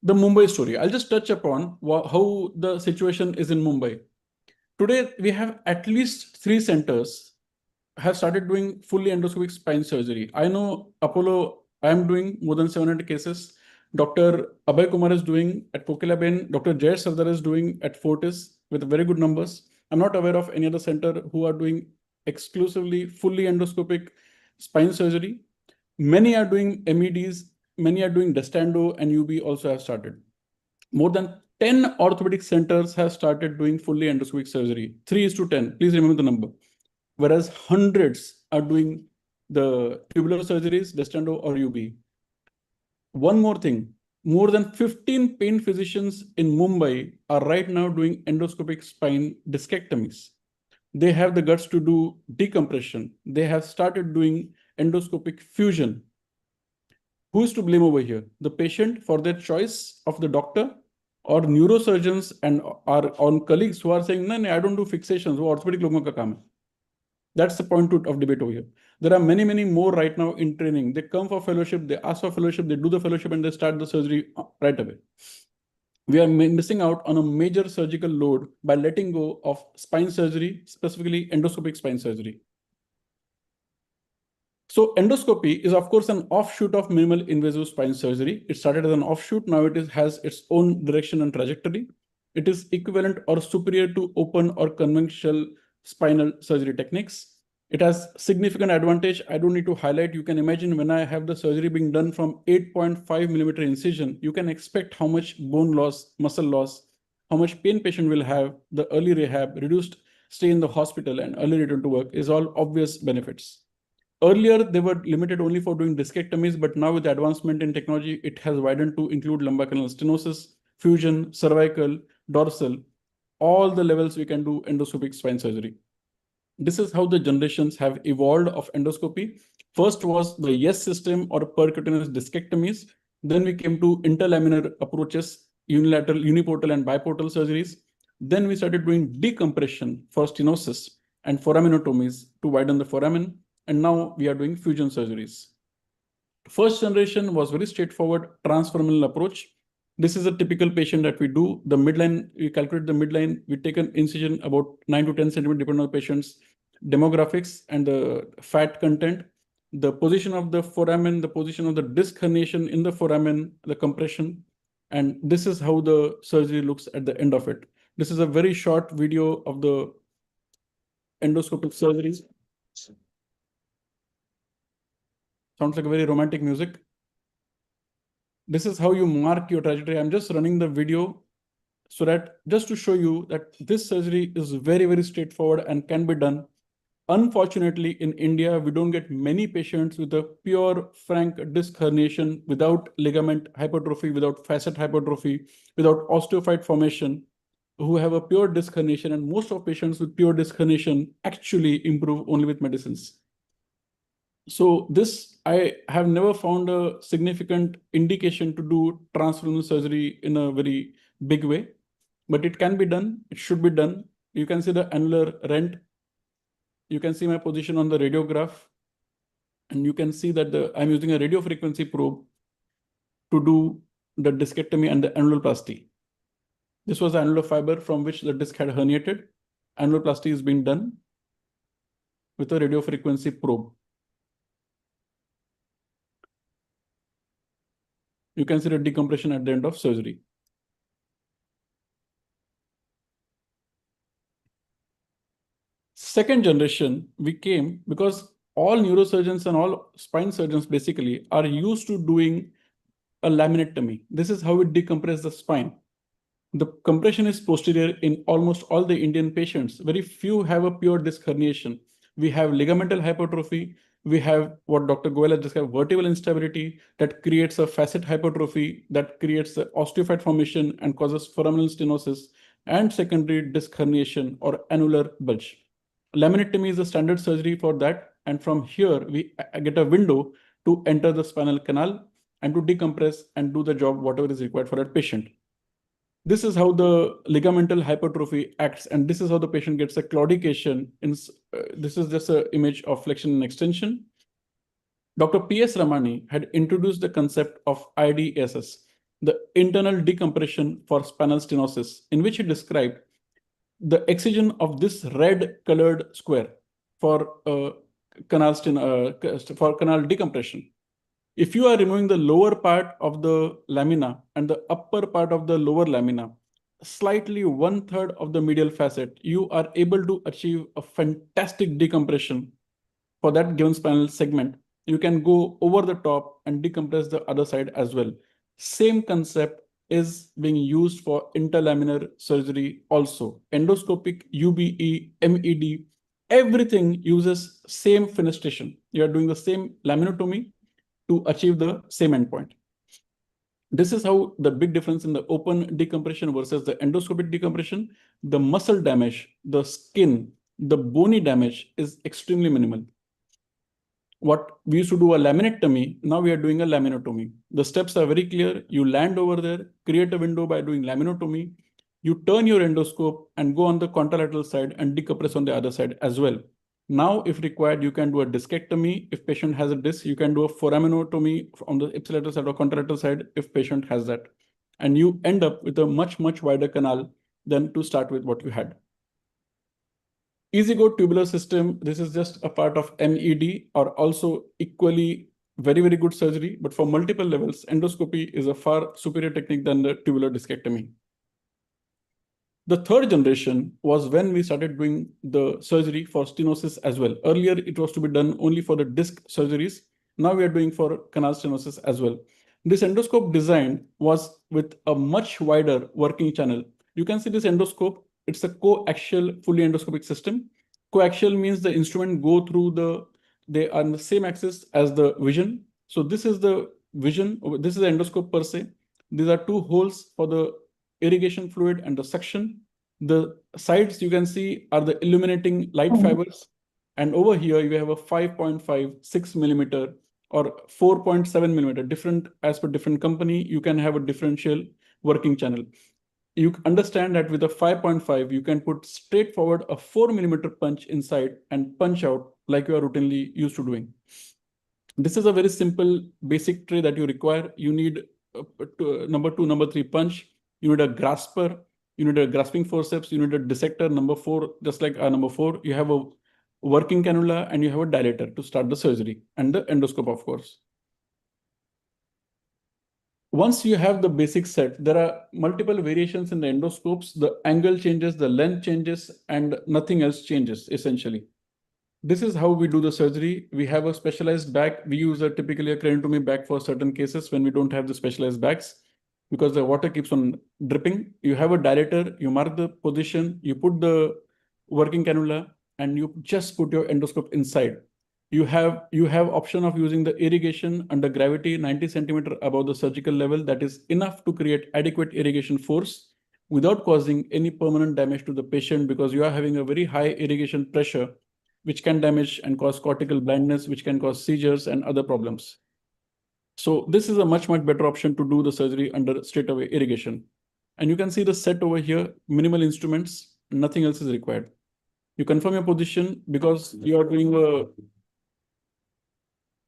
The Mumbai story. I'll just touch upon how the situation is in Mumbai. Today, we have at least 3 centers have started doing fully endoscopic spine surgery. I know Apollo, I am doing more than 700 cases. Dr. Abhay Kumar is doing at Kokilaben. Dr. Jayesh Sardar is doing at Fortis with very good numbers. I'm not aware of any other center who are doing exclusively fully endoscopic spine surgery. Many are doing MEDs, many are doing Destando, and UB also have started. More than 10 orthopedic centers have started doing fully endoscopic surgery. 3 is to 10. Please remember the number. Whereas hundreds are doing the tubular surgeries, Destando or UB. One more thing, more than 15 pain physicians in Mumbai are right now doing endoscopic spine discectomies. They have the guts to do decompression. They have started doing endoscopic fusion. Who is to blame over here? The patient for their choice of the doctor, or neurosurgeons and our own colleagues who are saying, no, no, I don't do fixations, वो orthopedic लोगों का काम है. That's the point of debate over here. There are many, many more right now in training. They come for fellowship, they ask for fellowship, they do the fellowship, and they start the surgery right away. We are missing out on a major surgical load by letting go of spine surgery, specifically endoscopic spine surgery. So endoscopy is, of course, an offshoot of minimal invasive spine surgery. It started as an offshoot. Now has its own direction and trajectory. It is equivalent or superior to open or conventional spinal surgery techniques. It has significant advantage. I don't need to highlight. You can imagine when I have the surgery being done from 8.5 millimeter incision, you can expect how much bone loss, muscle loss, how much pain patient will have, the early rehab, reduced stay in the hospital, and early return to work is all obvious benefits. Earlier, they were limited only for doing discectomies, but now with the advancement in technology, it has widened to include lumbar canal stenosis, fusion, cervical, dorsal, all the levels we can do endoscopic spine surgery. This is how the generations have evolved of endoscopy. First was the YES system or percutaneous discectomies. Then we came to interlaminar approaches, unilateral, uniportal, and biportal surgeries. Then we started doing decompression for stenosis and foraminotomies to widen the foramen. And now we are doing fusion surgeries. First generation was very straightforward transfemoral approach. This is a typical patient that we do. The midline, we calculate the midline, we take an incision about 9 to 10 centimeters depending on the patient's demographics and the fat content, the position of the foramen, the position of the disc herniation in the foramen, the compression. And this is how the surgery looks at the end of it. This is a very short video of the endoscopic surgeries. Sounds like a very romantic music. This is how you mark your trajectory. I'm just running the video so that just to show you that this surgery is very, very straightforward and can be done. Unfortunately, in India, we don't get many patients with a pure frank disc herniation without ligament hypertrophy, without facet hypertrophy, without osteophyte formation, who have a pure disc herniation. And most of patients with pure disc herniation actually improve only with medicines. So this, I have never found a significant indication to do transfemoral surgery in a very big way, but it can be done. It should be done. You can see the annular rent. You can see my position on the radiograph, and you can see that I'm using a radio frequency probe to do the discectomy and the annuloplasty. This was the annular fiber from which the disc had herniated. Annuloplasty is being done with a radio frequency probe. You can see the decompression at the end of surgery. Second generation, we came because all neurosurgeons and all spine surgeons basically are used to doing a laminectomy. This is how we decompress the spine. The compression is posterior in almost all the Indian patients. Very few have a pure disc herniation. We have ligamental hypertrophy. We have what Dr. Goel has described, vertebral instability that creates a facet hypertrophy that creates the osteophyte formation and causes foraminal stenosis and secondary disc herniation or annular bulge. Laminectomy is the standard surgery for that. And from here, we get a window to enter the spinal canal and to decompress and do the job, whatever is required for that patient. This is how the ligamental hypertrophy acts, and this is how the patient gets a claudication. This is just an image of flexion and extension. Dr. P.S. Ramani had introduced the concept of IDSS. the internal decompression for spinal stenosis, in which he described the excision of this red colored square for for canal decompression. If you are removing the lower part of the lamina and the upper part of the lower lamina, slightly 1/3 of the medial facet, you are able to achieve a fantastic decompression for that given spinal segment. You can go over the top and decompress the other side as well. Same concept is being used for interlaminar surgery also. Endoscopic, UBE, MED, everything uses same fenestration. You are doing the same laminotomy to achieve the same endpoint. This is how the big difference in the open decompression versus the endoscopic decompression. The muscle damage, the skin, the bony damage is extremely minimal. What we used to do a laminectomy, now we are doing a laminotomy. The steps are very clear. You land over there, create a window by doing laminotomy. You turn your endoscope and go on the contralateral side and decompress on the other side as well. Now, if required, you can do a discectomy. If patient has a disc, you can do a foraminotomy on the ipsilateral side or contralateral side if patient has that. And you end up with a much, much wider canal than to start with what you had. Easy-go tubular system, this is just a part of MED, or also equally very, very good surgery. But for multiple levels, endoscopy is a far superior technique than the tubular discectomy. The third generation was when we started doing the surgery for stenosis as well. Earlier, it was to be done only for the disc surgeries. Now we are doing for canal stenosis as well. This endoscope design was with a much wider working channel. You can see this endoscope. It's a coaxial fully endoscopic system. Coaxial means the instrument go through they are on the same axis as the vision. So this is the vision. This is the endoscope per se. These are two holes for the irrigation fluid and the suction. The sides you can see are the illuminating light fibers. And over here you have a 5.5, 6 millimeter or 4.7 millimeter, different as per different company. You can have a differential working channel. You understand that with a 5.5, you can put straightforward a 4 millimeter punch inside and punch out like you are routinely used to doing. This is a very simple basic tray that you require. You need number 2, number 3 punch. You need a grasper. You need a grasping forceps. You need a dissector. Number 4, just like number 4, you have a working cannula and you have a dilator to start the surgery and the endoscope, of course. Once you have the basic set, there are multiple variations in the endoscopes. The angle changes, the length changes, and nothing else changes essentially. This is how we do the surgery. We have a specialized bag. We use typically a craniotomy bag for certain cases when we don't have the specialized bags because the water keeps on dripping. You have a dilator, you mark the position, you put the working cannula, and you just put your endoscope inside. You have option of using the irrigation under gravity 90 centimeter above the surgical level. That is enough to create adequate irrigation force without causing any permanent damage to the patient because you are having a very high irrigation pressure, which can damage and cause cortical blindness, which can cause seizures and other problems. So this is a much, much better option to do the surgery under straightaway irrigation. And you can see the set over here, minimal instruments, nothing else is required. You confirm your position because you are doing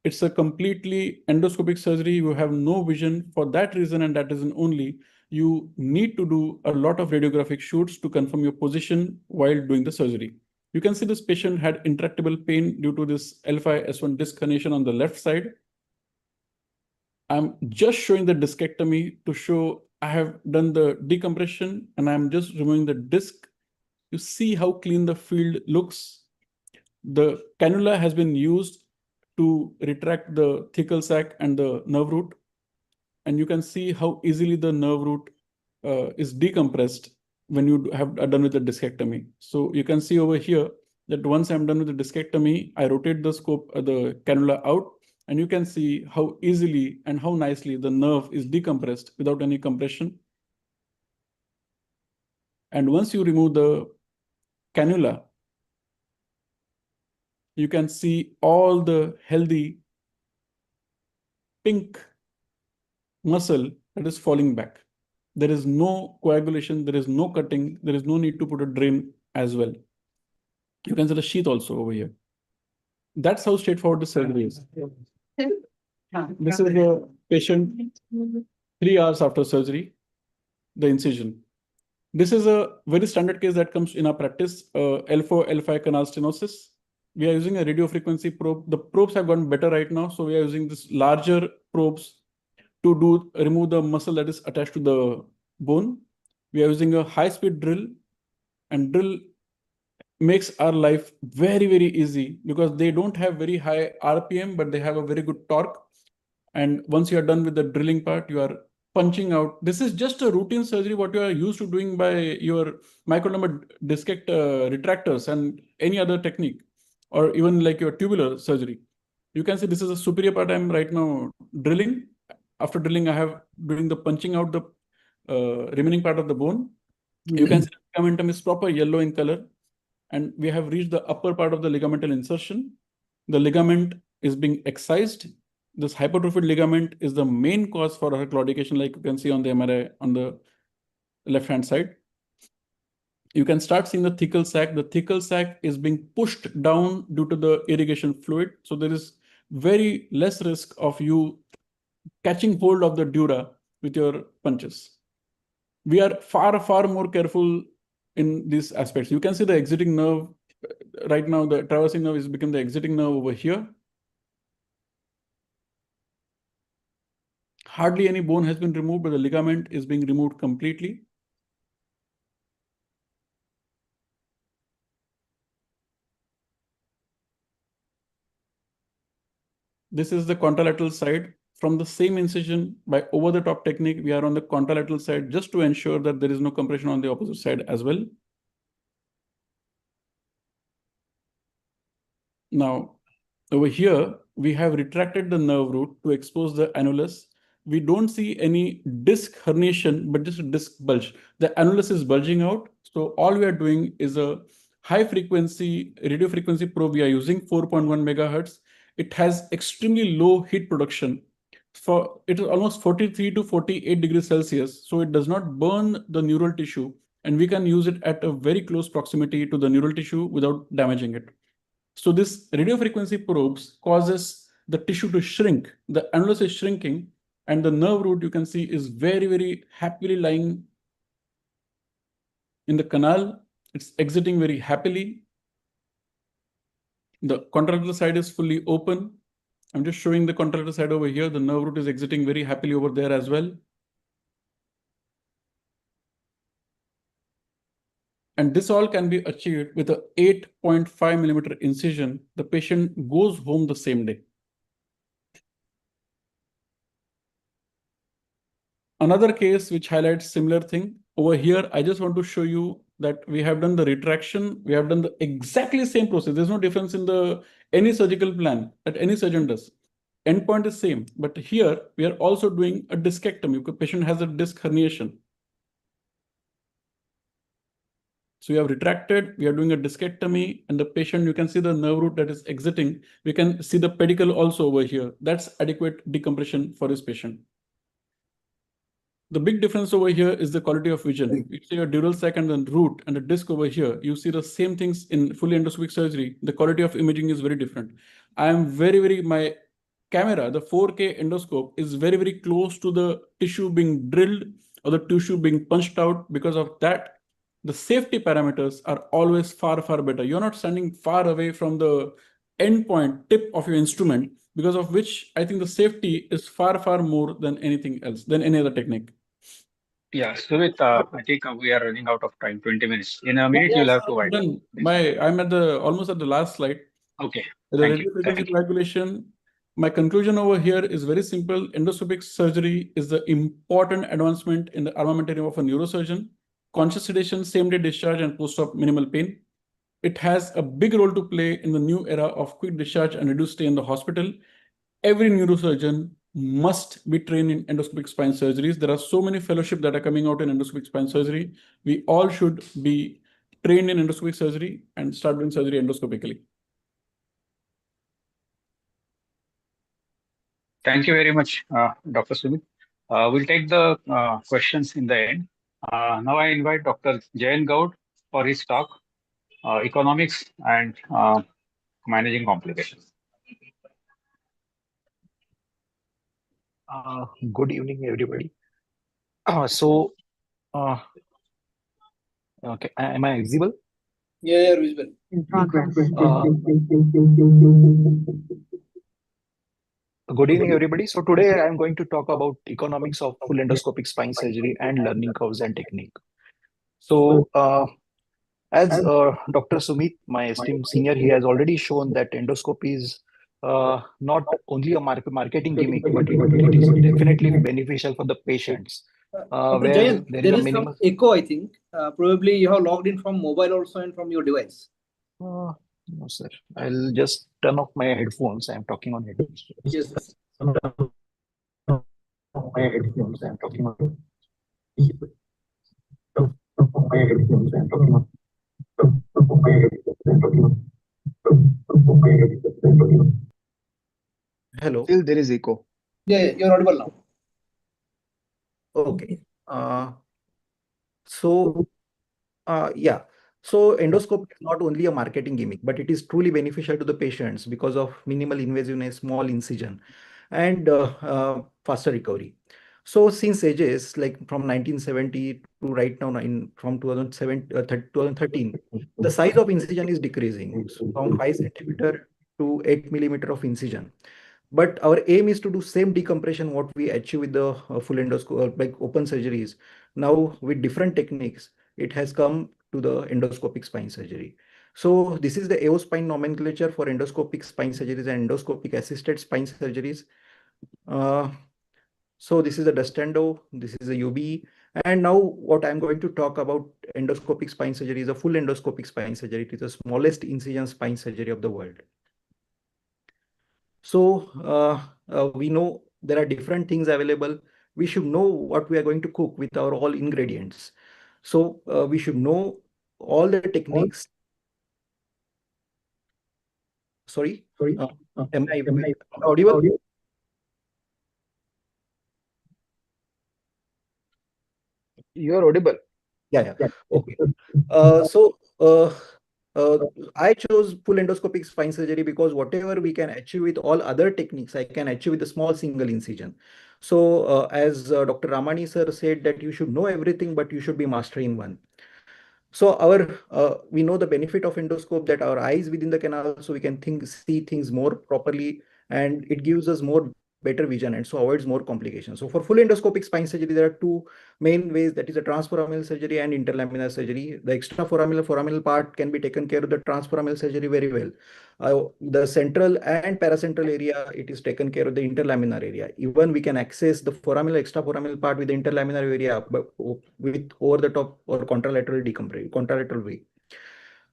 it's a completely endoscopic surgery. You have no vision for that reason, and that reason only. You need to do a lot of radiographic shoots to confirm your position while doing the surgery. You can see this patient had intractable pain due to this L5-S1 disc herniation on the left side. I'm just showing the discectomy to show I have done the decompression and I'm just removing the disc. You see how clean the field looks. The cannula has been used to retract the thecal sac and the nerve root. And you can see how easily the nerve root is decompressed when you have done with the discectomy. So you can see over here that once I'm done with the discectomy, I rotate the scope, the cannula out, and you can see how easily and how nicely the nerve is decompressed without any compression. And once you remove the cannula, you can see all the healthy pink muscle that is falling back. There is no coagulation, there is no cutting, there is no need to put a drain as well. You can see the sheath also over here. That's how straightforward the surgery is. This is the patient. 3 hours after surgery, the incision. This is a very standard case that comes in our practice, L4, L5 canal stenosis. We are using a radio frequency probe. The probes have gotten better right now. So we are using this larger probes to remove the muscle that is attached to the bone. We are using a high-speed drill, and drill makes our life very, very easy because they don't have very high RPM, but they have a very good torque. And once you are done with the drilling part, you are punching out. This is just a routine surgery, what you are used to doing by your microdermal discect retractors and any other technique, or even like your tubular surgery. You can see this is a superior part I'm right now drilling. After drilling, I have doing the punching out the remaining part of the bone. You can see the ligamentum is proper yellow in color, and we have reached the upper part of the ligamental insertion. The ligament is being excised. This hypertrophied ligament is the main cause for her claudication, like you can see on the MRI on the left-hand side. You can start seeing the thecal sac. The thecal sac is being pushed down due to the irrigation fluid. So there is very less risk of you catching hold of the dura with your punches. We are far, far more careful in these aspects. You can see the exiting nerve. Right now, the traversing nerve is become the exiting nerve over here. Hardly any bone has been removed, but the ligament is being removed completely. This is the contralateral side. From the same incision by over-the-top technique, we are on the contralateral side just to ensure that there is no compression on the opposite side as well. Now, over here, we have retracted the nerve root to expose the annulus. We don't see any disc herniation, but just a disc bulge. The annulus is bulging out. So all we are doing is a high frequency radio frequency probe. We are using 4.1 megahertz. It has extremely low heat production. It is almost 43 to 48 degrees Celsius. So it does not burn the neural tissue, and we can use it at a very close proximity to the neural tissue without damaging it. So this radio frequency probes causes the tissue to shrink. The annulus is shrinking, and the nerve root you can see is very, very happily lying in the canal. It's exiting very happily. The contralateral side is fully open. I'm just showing the contralateral side over here. The nerve root is exiting very happily over there as well. And this all can be achieved with a 8.5 millimeter incision. The patient goes home the same day. Another case which highlights similar thing over here, I just want to show you that we have done the retraction. We have done the exactly same process. There's no difference in the any surgical plan that any surgeon does. Endpoint is same, but here we are also doing a discectomy. The patient has a disc herniation. So we have retracted, we are doing a discectomy, and the patient, you can see the nerve root that is exiting. We can see the pedicle also over here. That's adequate decompression for this patient. The big difference over here is the quality of vision. You see your dural sac and the root and the disc over here. You see the same things in fully endoscopic surgery. The quality of imaging is very different. I am my camera, the 4K endoscope, is very, very close to the tissue being drilled or the tissue being punched out. Because of that, the safety parameters are always far, far better. You're not standing far away from the endpoint tip of your instrument, because of which I think the safety is far, far more than anything else, than any other technique. Yeah, Sumit, I think we are running out of time, 20 minutes. In a minute, you'll Yes, have to I'm wind up. done. I'm at the almost at the last slide. Okay, The thank you. radiofrequency Thank you. coagulation. My conclusion over here is very simple. Endoscopic surgery is the important advancement in the armamentarium of a neurosurgeon. Conscious sedation, same-day discharge, and post-op minimal pain. It has a big role to play in the new era of quick discharge and reduced stay in the hospital. Every neurosurgeon must be trained in endoscopic spine surgeries. There are so many fellowships that are coming out in endoscopic spine surgery. We all should be trained in endoscopic surgery and start doing surgery endoscopically. Thank you very much, Dr. Sumit. We'll take the questions in the end. Now I invite Dr. Jayan Gaud for his talk, Economics and Managing Complications. Good evening, everybody. So, uh, okay, am I visible? Yeah, you're visible. In progress. Good evening, everybody. So today I'm going to talk about economics of full endoscopic spine surgery and learning curves and technique. So, as Dr. Sumit, my esteemed senior, he has already shown that endoscopy is not only a marketing gimmick, but it is definitely beneficial for the patients, Dr. where Jayan, there is there a is some minimal. echo, I think. Probably you have logged in from mobile also and from your device. No, sir. I'll just turn off my headphones. I'm talking on headphones. Yes, yes. My headphones. I'm talking on. Hello. Still there is echo. Yeah, yeah, you're audible now. Okay. So, yeah. So endoscopy is not only a marketing gimmick, but it is truly beneficial to the patients because of minimal invasiveness, small incision, and faster recovery. So since ages like from 1970 to right now from 2007, 2013, the size of incision is decreasing from 5 centimeter to 8 millimeter of incision. But our aim is to do same decompression what we achieve with the full endoscope, like open surgeries. Now with different techniques, it has come to the endoscopic spine surgery. So this is the AO spine nomenclature for endoscopic spine surgeries and endoscopic assisted spine surgeries. Uh, so this is the Dustendo, this is the UBE. And now what I'm going to talk about endoscopic spine surgery is a full endoscopic spine surgery. It is the smallest incision spine surgery of the world. So we know there are different things available. We should know what we are going to cook with our all ingredients. So we should know all the techniques. Sorry, am I audible? You're audible. Yeah, yeah. Okay. So I chose full endoscopic spine surgery because whatever we can achieve with all other techniques, I can achieve with a small single incision. So as Dr. Ramani sir said that you should know everything, but you should be mastering one. So we know the benefit of endoscope that our eyes within the canal, so we can see things more properly, and it gives us more better vision and so avoids more complications. So for full endoscopic spine surgery, there are two main ways, that is a transforaminal surgery and interlaminar surgery. The extraforaminal part can be taken care of the transforaminal surgery very well. The central and paracentral area, it is taken care of the interlaminar area. Even we can access the foraminal, extraforaminal part with the interlaminar area, but with over the top or contralateral contralateral way.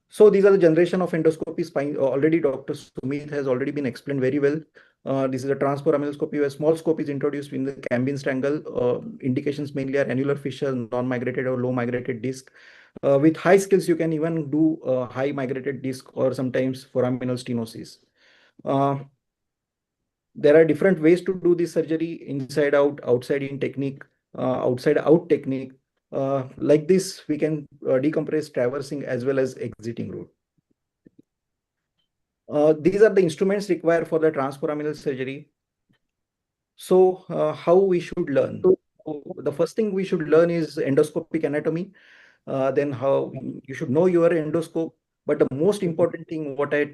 So these are the generation of endoscopy spine. Already Dr. Sumit has already been explained very well. This is a transforaminalscopy where small scope is introduced in the Cambine's triangle. Indications mainly are annular fissure, non-migrated or low migrated disc. With high skills, you can even do high migrated disc or sometimes foraminal stenosis. Uh, there are different ways to do this surgery: inside out, outside in technique, outside out technique. Like this, we can decompress traversing as well as exiting route. These are the instruments required for the transforaminal surgery. So how we should learn? So the first thing we should learn is endoscopic anatomy. Then how you should know your endoscope. But the most important thing, what I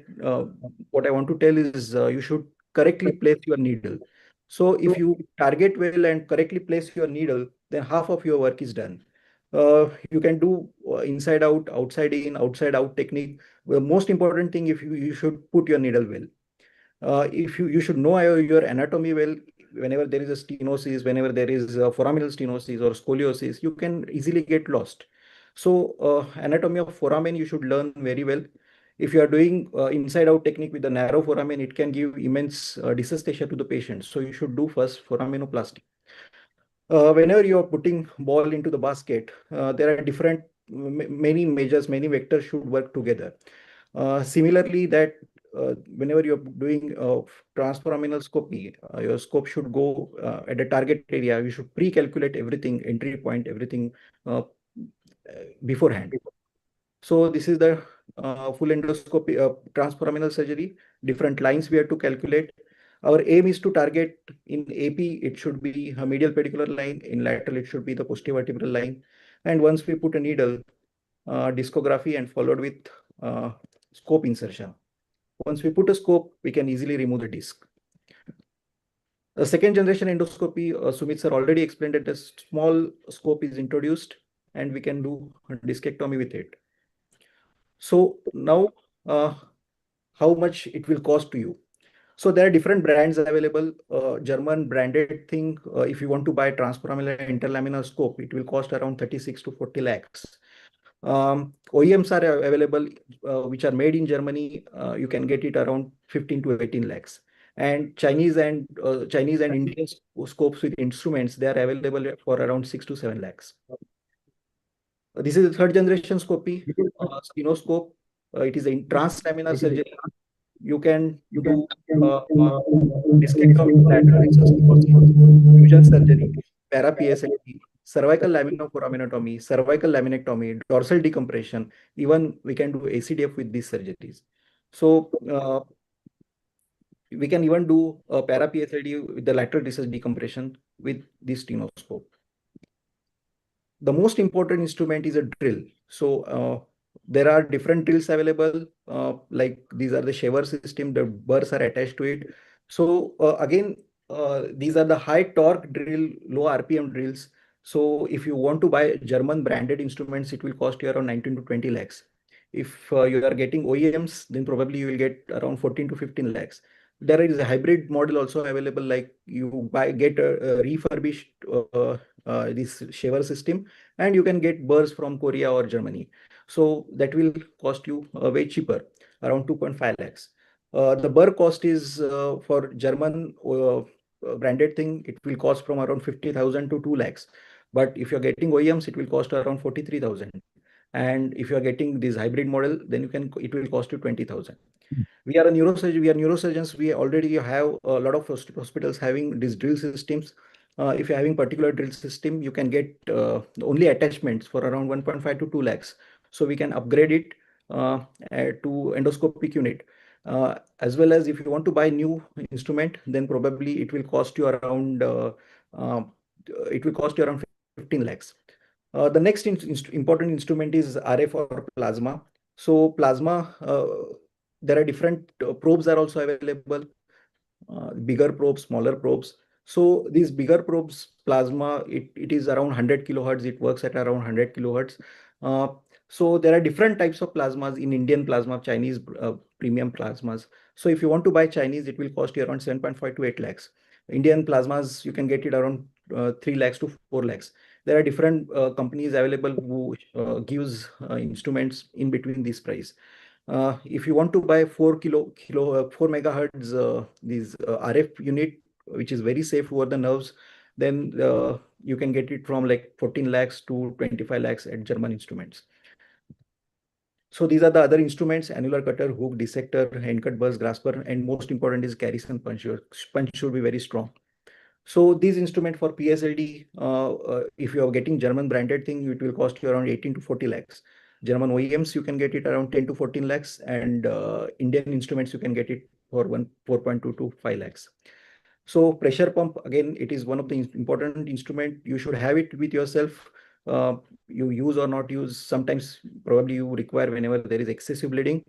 want to tell is you should correctly place your needle. So if you target well and correctly place your needle, then half of your work is done. You can do inside out, outside in, outside out technique. The most important thing, if you should put your needle well. If you should know your anatomy well. Whenever there is a stenosis, whenever there is a foraminal stenosis or scoliosis, you can easily get lost. So anatomy of foramen you should learn very well. If you are doing inside out technique with the narrow foramen, it can give immense dysesthesia to the patient. So you should do first foraminoplasty. Whenever you are putting ball into the basket, there are different many measures, many vectors should work together. Similarly, that whenever you're doing transforaminal scopy, your scope should go at a target area. You should pre-calculate everything, entry point, everything uh, beforehand. So this is the full endoscopy transforaminal surgery. Different lines we have to calculate. Our aim is to target in AP, it should be a medial pedicular line. In lateral, it should be the posterior vertebral line. And once we put a needle, discography and followed with scope insertion. Once we put a scope, we can easily remove the disc. The second generation endoscopy, Sumit sir already explained that a small scope is introduced and we can do a discectomy with it. So now, how much it will cost to you? So there are different brands available. German branded thing, if you want to buy transparamelar interlaminar scope, it will cost around 36 to 40 lakhs. OEMs are available, which are made in Germany. You can get it around 15 to 18 lakhs. And Chinese and Indian scopes with instruments, they are available for around 6 to 7 lakhs. This is the third generation scopy, stenoscope. It is a translaminar surgery. You can do discectomy, lateral resuscitation, fusion surgery, para-PSLT, cervical laminoforaminotomy, cervical laminectomy, dorsal decompression. Even we can do ACDF with these surgeries. So we can even do para-PSLT with the lateral recess decompression with this stenoscope. The most important instrument is a drill. So there are different drills available. Like these are the shaver system, the burrs are attached to it. So again, these are the high torque drill, low RPM drills. So if you want to buy German branded instruments, it will cost you around 19 to 20 lakhs. If you are getting OEMs, then probably you will get around 14 to 15 lakhs. There is a hybrid model also available, like you get a refurbished this shaver system, and you can get burrs from Korea or Germany. So that will cost you way cheaper, around 2.5 lakhs. The burr cost is for German branded thing, it will cost from around 50,000 to 2 lakhs. But if you're getting OEMs, it will cost around 43,000. And if you are getting this hybrid model, then it will cost you 20,000. We are neurosurgeons. We already have a lot of hospitals having these drill systems. If you're having particular drill system, you can get only attachments for around 1.5 to 2 lakhs. So we can upgrade it to endoscopic unit. As well as if you want to buy new instrument, then probably it will cost you around 15 lakhs. The next important instrument is RF or plasma. So plasma, there are different probes are also available, bigger probes, smaller probes. So these bigger probes, plasma, it is around 100 kilohertz. It works at around 100 kilohertz. So there are different types of plasmas in Indian plasma, Chinese premium plasmas. So if you want to buy Chinese, it will cost you around 7.5 to 8 lakhs. Indian plasmas, you can get it around 3 lakhs to 4 lakhs. There are different companies available who gives instruments in between this price. If you want to buy 4 megahertz these RF unit, which is very safe over the nerves, then you can get it from like 14 lakhs to 25 lakhs at German instruments. So these are the other instruments: annular cutter, hook, dissector, hand cut burrs, grasper, and most important is carries and punch. Your punch should be very strong. So these instrument for PSLD, if you are getting German branded thing, it will cost you around 18 to 40 lakhs. German OEMs, you can get it around 10 to 14 lakhs, and Indian instruments, you can get it for 4.2 to 5 lakhs. So pressure pump, again, it is one of the important instrument. You should have it with yourself. You use or not use, sometimes probably you require whenever there is excessive bleeding.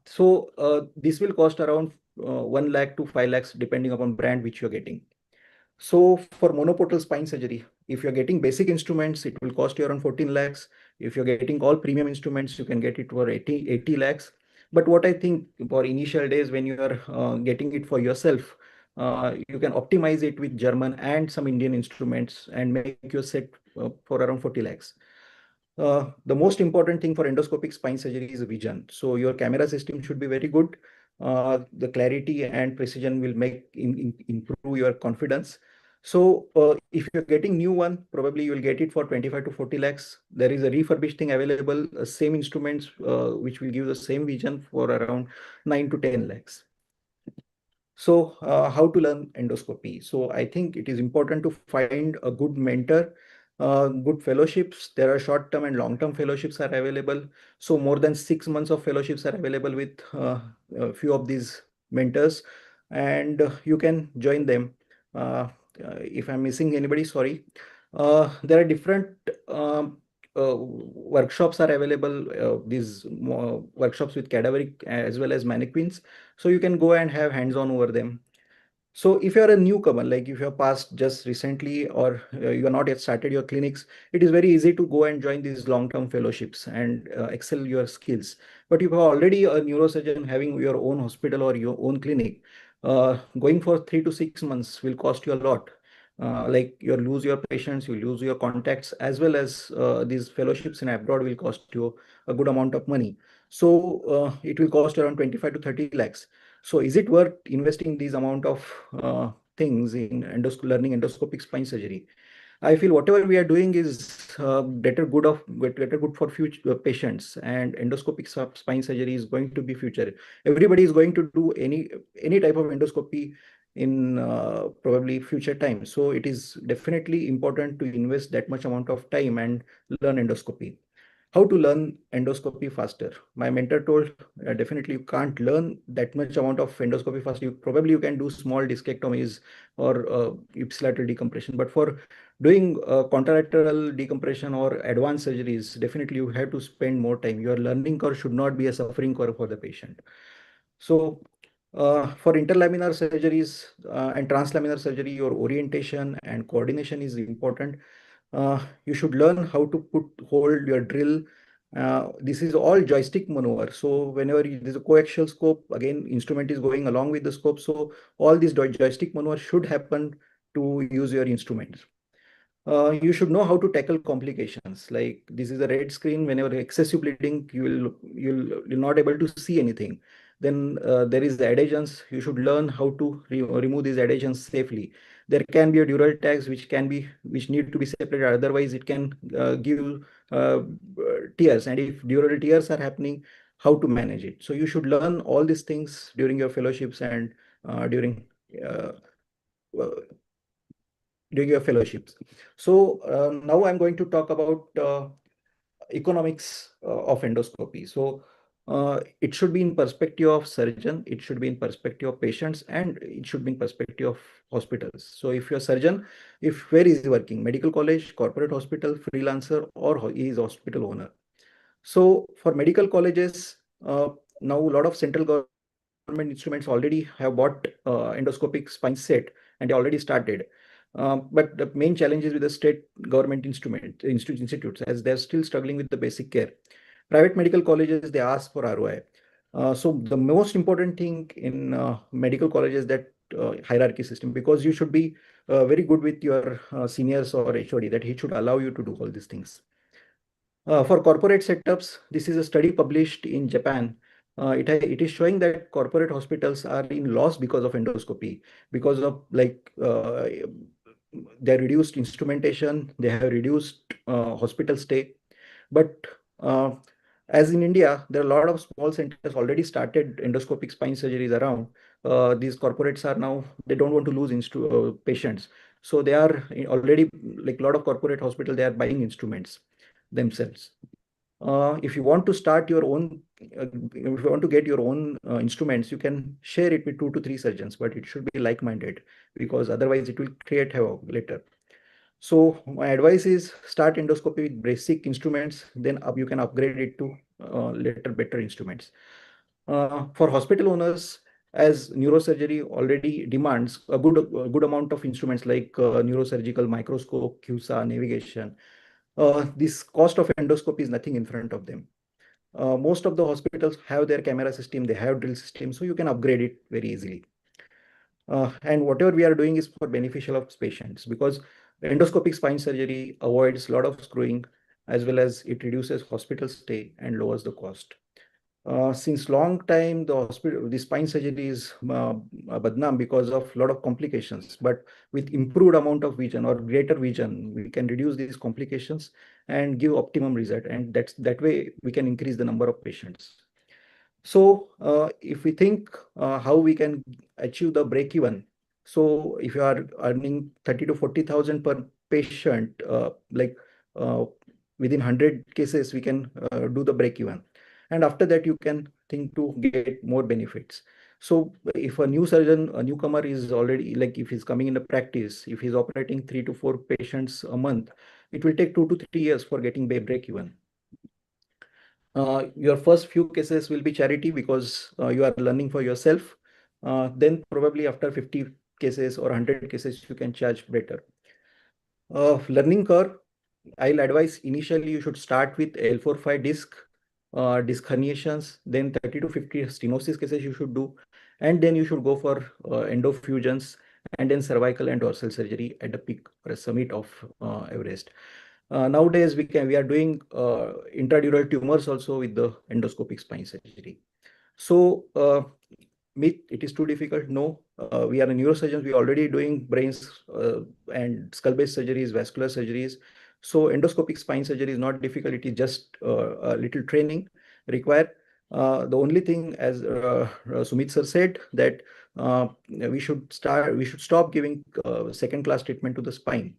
So this will cost around 1 lakh to 5 lakhs depending upon brand which you're getting. So for monoportal spine surgery, if you're getting basic instruments, it will cost you around 14 lakhs. If you're getting all premium instruments, you can get it for 80 lakhs. But what I think for initial days when you are getting it for yourself, you can optimize it with German and some Indian instruments and make your set for around 40 lakhs. The most important thing for endoscopic spine surgery is vision. So your camera system should be very good. The clarity and precision will improve your confidence. So if you're getting new one, probably you will get it for 25 to 40 lakhs. There is a refurbished thing available, same instruments, which will give the same vision for around 9 to 10 lakhs. So how to learn endoscopy? So I think it is important to find a good mentor, good fellowships. There are short-term and long-term fellowships are available. So more than 6 months of fellowships are available with a few of these mentors. and you can join them. If I'm missing anybody, sorry. There are different workshops are available, these workshops with cadaveric as well as mannequins. So you can go and have hands-on over them. So if you're a newcomer, like if you're passed just recently or you're not yet started your clinics, it is very easy to go and join these long-term fellowships and excel your skills. But if you're already a neurosurgeon having your own hospital or your own clinic, going for 3 to 6 months will cost you a lot. Like you lose your patients, you lose your contacts, as well as these fellowships in abroad will cost you a good amount of money. So it will cost around 25 to 30 lakhs. So is it worth investing these amount of things in learning endoscopic spine surgery? I feel whatever we are doing is better good for future patients, and endoscopic spine surgery is going to be future. Everybody is going to do any type of endoscopy in probably future time. So it is definitely important to invest that much amount of time and learn endoscopy. How to learn endoscopy faster? My mentor told definitely you can't learn that much amount of endoscopy fast. You can do small discectomies or ipsilateral decompression, but for doing contralateral decompression or advanced surgeries, definitely you have to spend more time. Your learning curve should not be a suffering curve for the patient. So for interlaminar surgeries and translaminar surgery, your orientation and coordination is important. You should learn how to hold your drill. This is all joystick maneuver. So whenever there's a coaxial scope, again, instrument is going along with the scope. So all these joystick maneuver should happen to use your instruments. You should know how to tackle complications. Like this is a red screen. Whenever excessive bleeding, you'll not able to see anything. Then there is the adhesions. You should learn how to remove these adhesions safely. There can be a dural tags which need to be separated. Otherwise, it can give uh, tears. And if dural tears are happening, how to manage it. So you should learn all these things during your fellowships and during uh, uh, fellowships. So now I'm going to talk about economics of endoscopy. So it should be in perspective of surgeon, it should be in perspective of patients, and it should be in perspective of hospitals. So if you're a surgeon, if where is he working? Medical college, corporate hospital, freelancer, or he is hospital owner. So for medical colleges, now a lot of central government instruments already have bought endoscopic spine set, and they already started. But the main challenge is with the state government institutes, as they're still struggling with the basic care. Private medical colleges, they ask for ROI. So the most important thing in medical colleges that hierarchy system, because you should be very good with your seniors or HOD, that he should allow you to do all these things. For corporate setups, this is a study published in Japan. It is showing that corporate hospitals are in loss because of endoscopy, because of like they reduced instrumentation, they have reduced hospital stay. But uh, as in India, there are a lot of small centers already started endoscopic spine surgeries around. These corporates are now, they don't want to lose patients. So they are already, like a lot of corporate hospitals, they are buying instruments themselves. If you want to start your own, if you want to get your own instruments, you can share it with 2 to 3 surgeons, but it should be like-minded, because otherwise it will create havoc later. So my advice is start endoscopy with basic instruments, then you can upgrade it to later better instruments. For hospital owners, as neurosurgery already demands a good amount of instruments like neurosurgical microscope, CUSA, navigation, this cost of endoscopy is nothing in front of them. Most of the hospitals have their camera system, they have drill system, so you can upgrade it very easily. And whatever we are doing is for beneficial of patients, because endoscopic spine surgery avoids a lot of screwing, as well as it reduces hospital stay and lowers the cost. Since long time, the spine surgery is badnaam because of a lot of complications. But with improved amount of vision or greater vision, we can reduce these complications and give optimum result. And that way we can increase the number of patients. So if we think how we can achieve the break even, so if you are earning 30 to 40,000 per patient, uh, within 100 cases, we can do the break even. And after that, you can think to get more benefits. So if a new surgeon, a newcomer is already, like if he's coming in the practice, if he's operating 3 to 4 patients a month, it will take 2 to 3 years for getting break even. Your first few cases will be charity because you are learning for yourself. Then probably after 50 cases or 100 cases, you can charge better. Learning curve, I'll advise initially you should start with L4-5 disc herniations, then 30 to 50 stenosis cases you should do, and then you should go for endofusions and then cervical and dorsal surgery at the peak or a summit of Everest. Nowadays we are doing intradural tumors also with the endoscopic spine surgery. So myth, it is too difficult. No, we are neurosurgeons. We are already doing brains and skull-based surgeries, vascular surgeries. So endoscopic spine surgery is not difficult. It is just a little training required. The only thing, as Sumit sir said, that we should stop giving second-class treatment to the spine.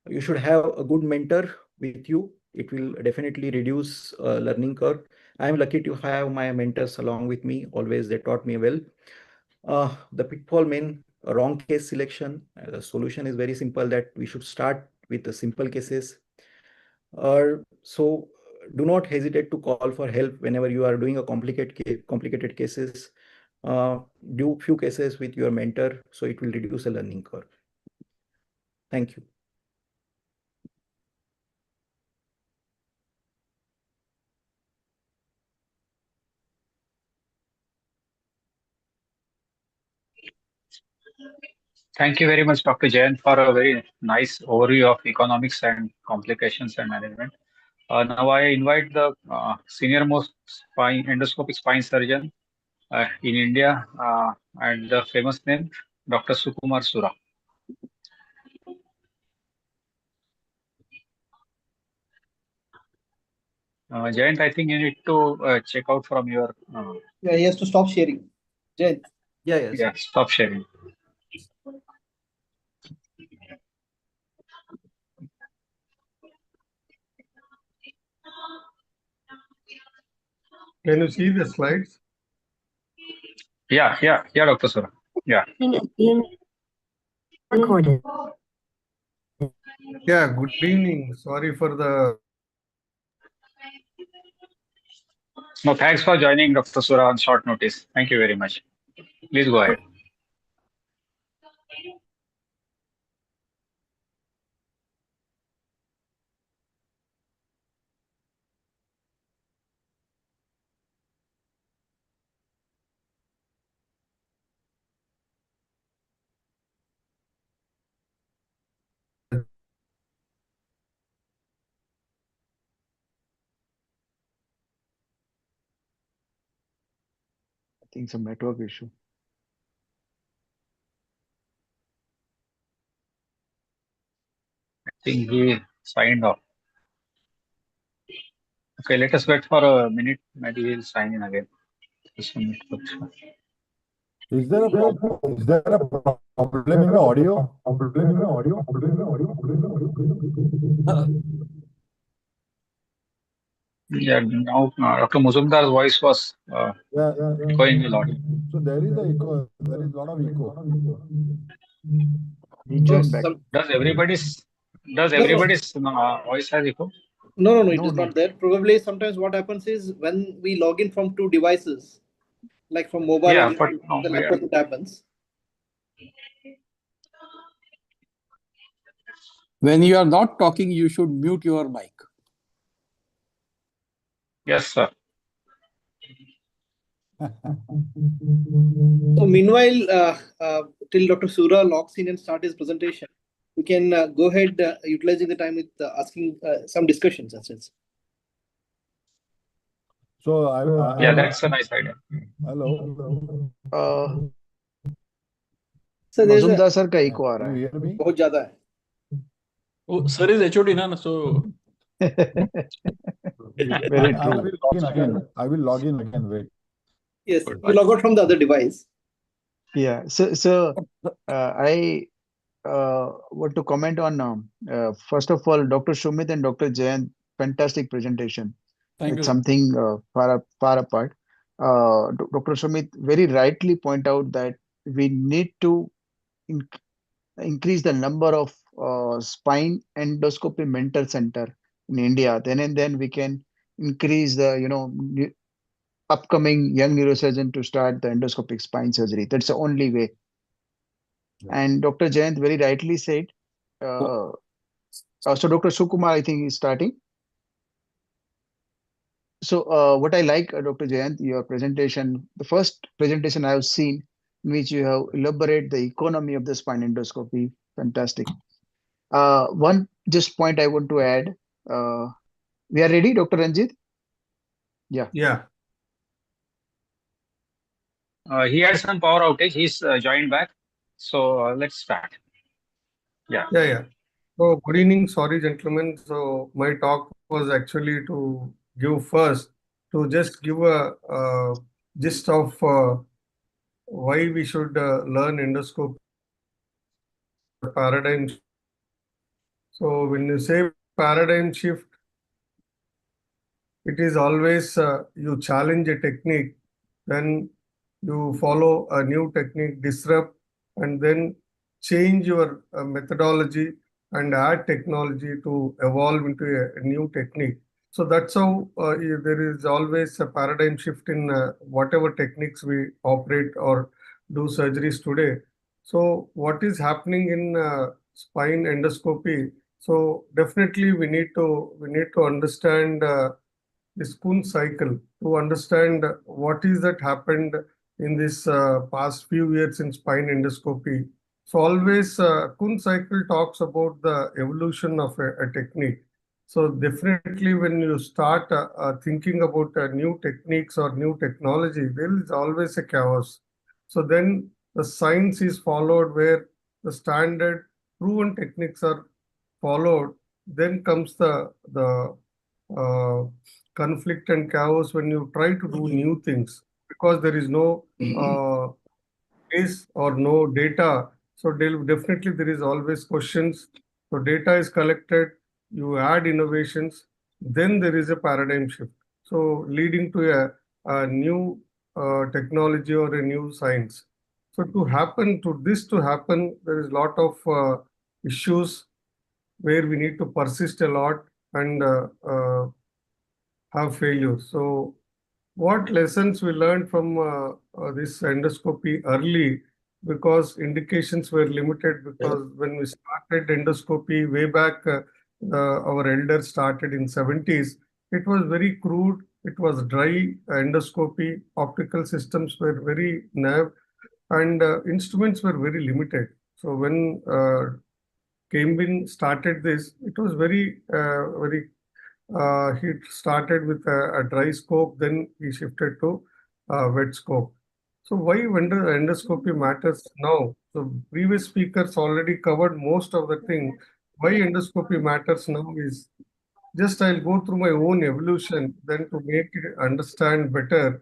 You should have a good mentor with you. It will definitely reduce learning curve. I am lucky to have my mentors along with me. Always they taught me well. The pitfall main wrong case selection. The solution is very simple, that we should start with the simple cases. So do not hesitate to call for help whenever you are doing a complicated cases. Do few cases with your mentor, so it will reduce the learning curve. Thank you. Thank you very much, Dr. Jain, for a very nice overview of economics and complications and management. Now I invite the senior most endoscopic spine surgeon in India and the famous name, Dr. Sukumar Sura. Jayant, I think you need to check out from your. Yeah, he has to stop sharing. Jay. Yes. Yeah, stop sharing. Can you see the slides? Yeah, Dr. Sura. Yeah. Being recorded. Yeah, good evening. Sorry for the. No, thanks for joining, Dr. Sura, on short notice. Thank you very much. Please go ahead. I think some network issue. I think he signed off. Okay, let us wait for a minute. Maybe he'll sign in again. Is there a problem? Is there a problem in the audio? Yeah, now Dr. Muzumdar's voice was going a lot. So there is a echo. There is a lot of echo. He joined back. Does everybody's voice has echo? No, it No, is no. not there. Probably sometimes what happens is when we log in from two devices, like from mobile Yeah, or but the laptop, it happens. When you are not talking, you should mute your mic. Yes, sir. So meanwhile, till Dr. Sura logs in and start his presentation, we can go ahead utilizing the time with asking some discussions. That's it. So Yeah, that's a nice idea. Hello. So there's Majumdar sir का echo आ रहा You है. hear me? बहुत ज्यादा है. Oh, sir is HOD na, so Very I true. will log in again. I will log in again. Wait. Yes, you log out from the other device. Yeah. So I want to comment on first of all, Dr. Shumit and Dr. Jayan, fantastic presentation. thank you. It's something far apart. Dr. Sumit very rightly point out that we need to in increase the number of spine endoscopy mental center in India. Then and then we can increase the upcoming young neurosurgeon to start the endoscopic spine surgery. That's the only way. And Dr. Jayant very rightly said. Uh, so Dr. Sukumar, I think, is starting. So what I like, Dr. Jayant, your presentation, the first presentation I have seen in which you have elaborate the economy of the spine endoscopy. Fantastic. One just point I want to add. Uh, we are ready, Dr. Ranjit? Yeah. Yeah. He had some power outage. He's joined back. So let's start. Yeah. Yeah. So good evening. Sorry, gentlemen. So my talk was actually to give first, to just give a gist of why we should learn endoscopy paradigm. So when you say paradigm shift, it is always you challenge a technique, then you follow a new technique, disrupt, and then change your methodology and add technology to evolve into a new technique. So that's how there is always a paradigm shift in whatever techniques we operate or do surgeries today. So what is happening in spine endoscopy? So definitely we need to understand this Kuhn cycle to understand what is that happened in this past few years in spine endoscopy. So always Kuhn cycle talks about the evolution of a technique. So definitely when you start thinking about new techniques or new technology, there is always a chaos. So then the science is followed where the standard proven techniques are followed. Then comes the uh, conflict and chaos when you try to do new things because there is no base or no data. So definitely there is always questions. So data is collected, you add innovations, then there is a paradigm shift. So leading to a new technology or a new science. So to happen, there is a lot of issues where we need to persist a lot and have failures. So what lessons we learned from this endoscopy early, because indications were limited, because when we started endoscopy way back, our elders started in 70s, it was very crude, it was dry endoscopy, optical systems were very naive, and instruments were very limited. So when Cambin started this, it was very he started with a dry scope, then he shifted to wet scope. So why endoscopy matters now? So previous speakers already covered most of the thing. Why endoscopy matters now is just I'll go through my own evolution, then to make it understand better.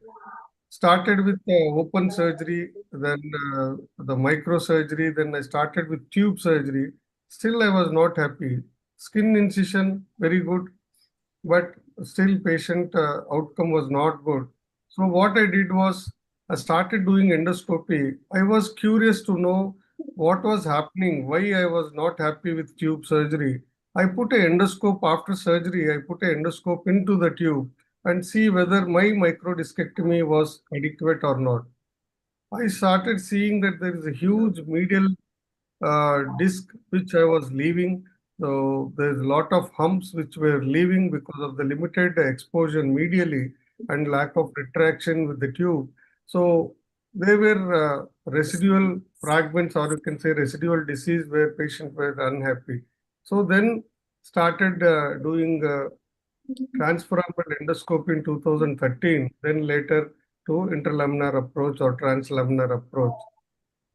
Started with open surgery, then the microsurgery, then I started with tube surgery. Still, I was not happy. Skin incision, very good, but still patient outcome was not good. So what I did was I started doing endoscopy. I was curious to know what was happening, why I was not happy with tube surgery. I put an endoscope after surgery, I put an endoscope into the tube and see whether my microdiscectomy was adequate or not. I started seeing that there is a huge medial disc which I was leaving. So there's a lot of humps which were leaving because of the limited exposure medially and lack of retraction with the tube. So there were residual fragments, or you can say residual disease, where patients were unhappy. So then started doing transforaminal endoscopy in 2013, then later to interlaminar approach or translaminar approach.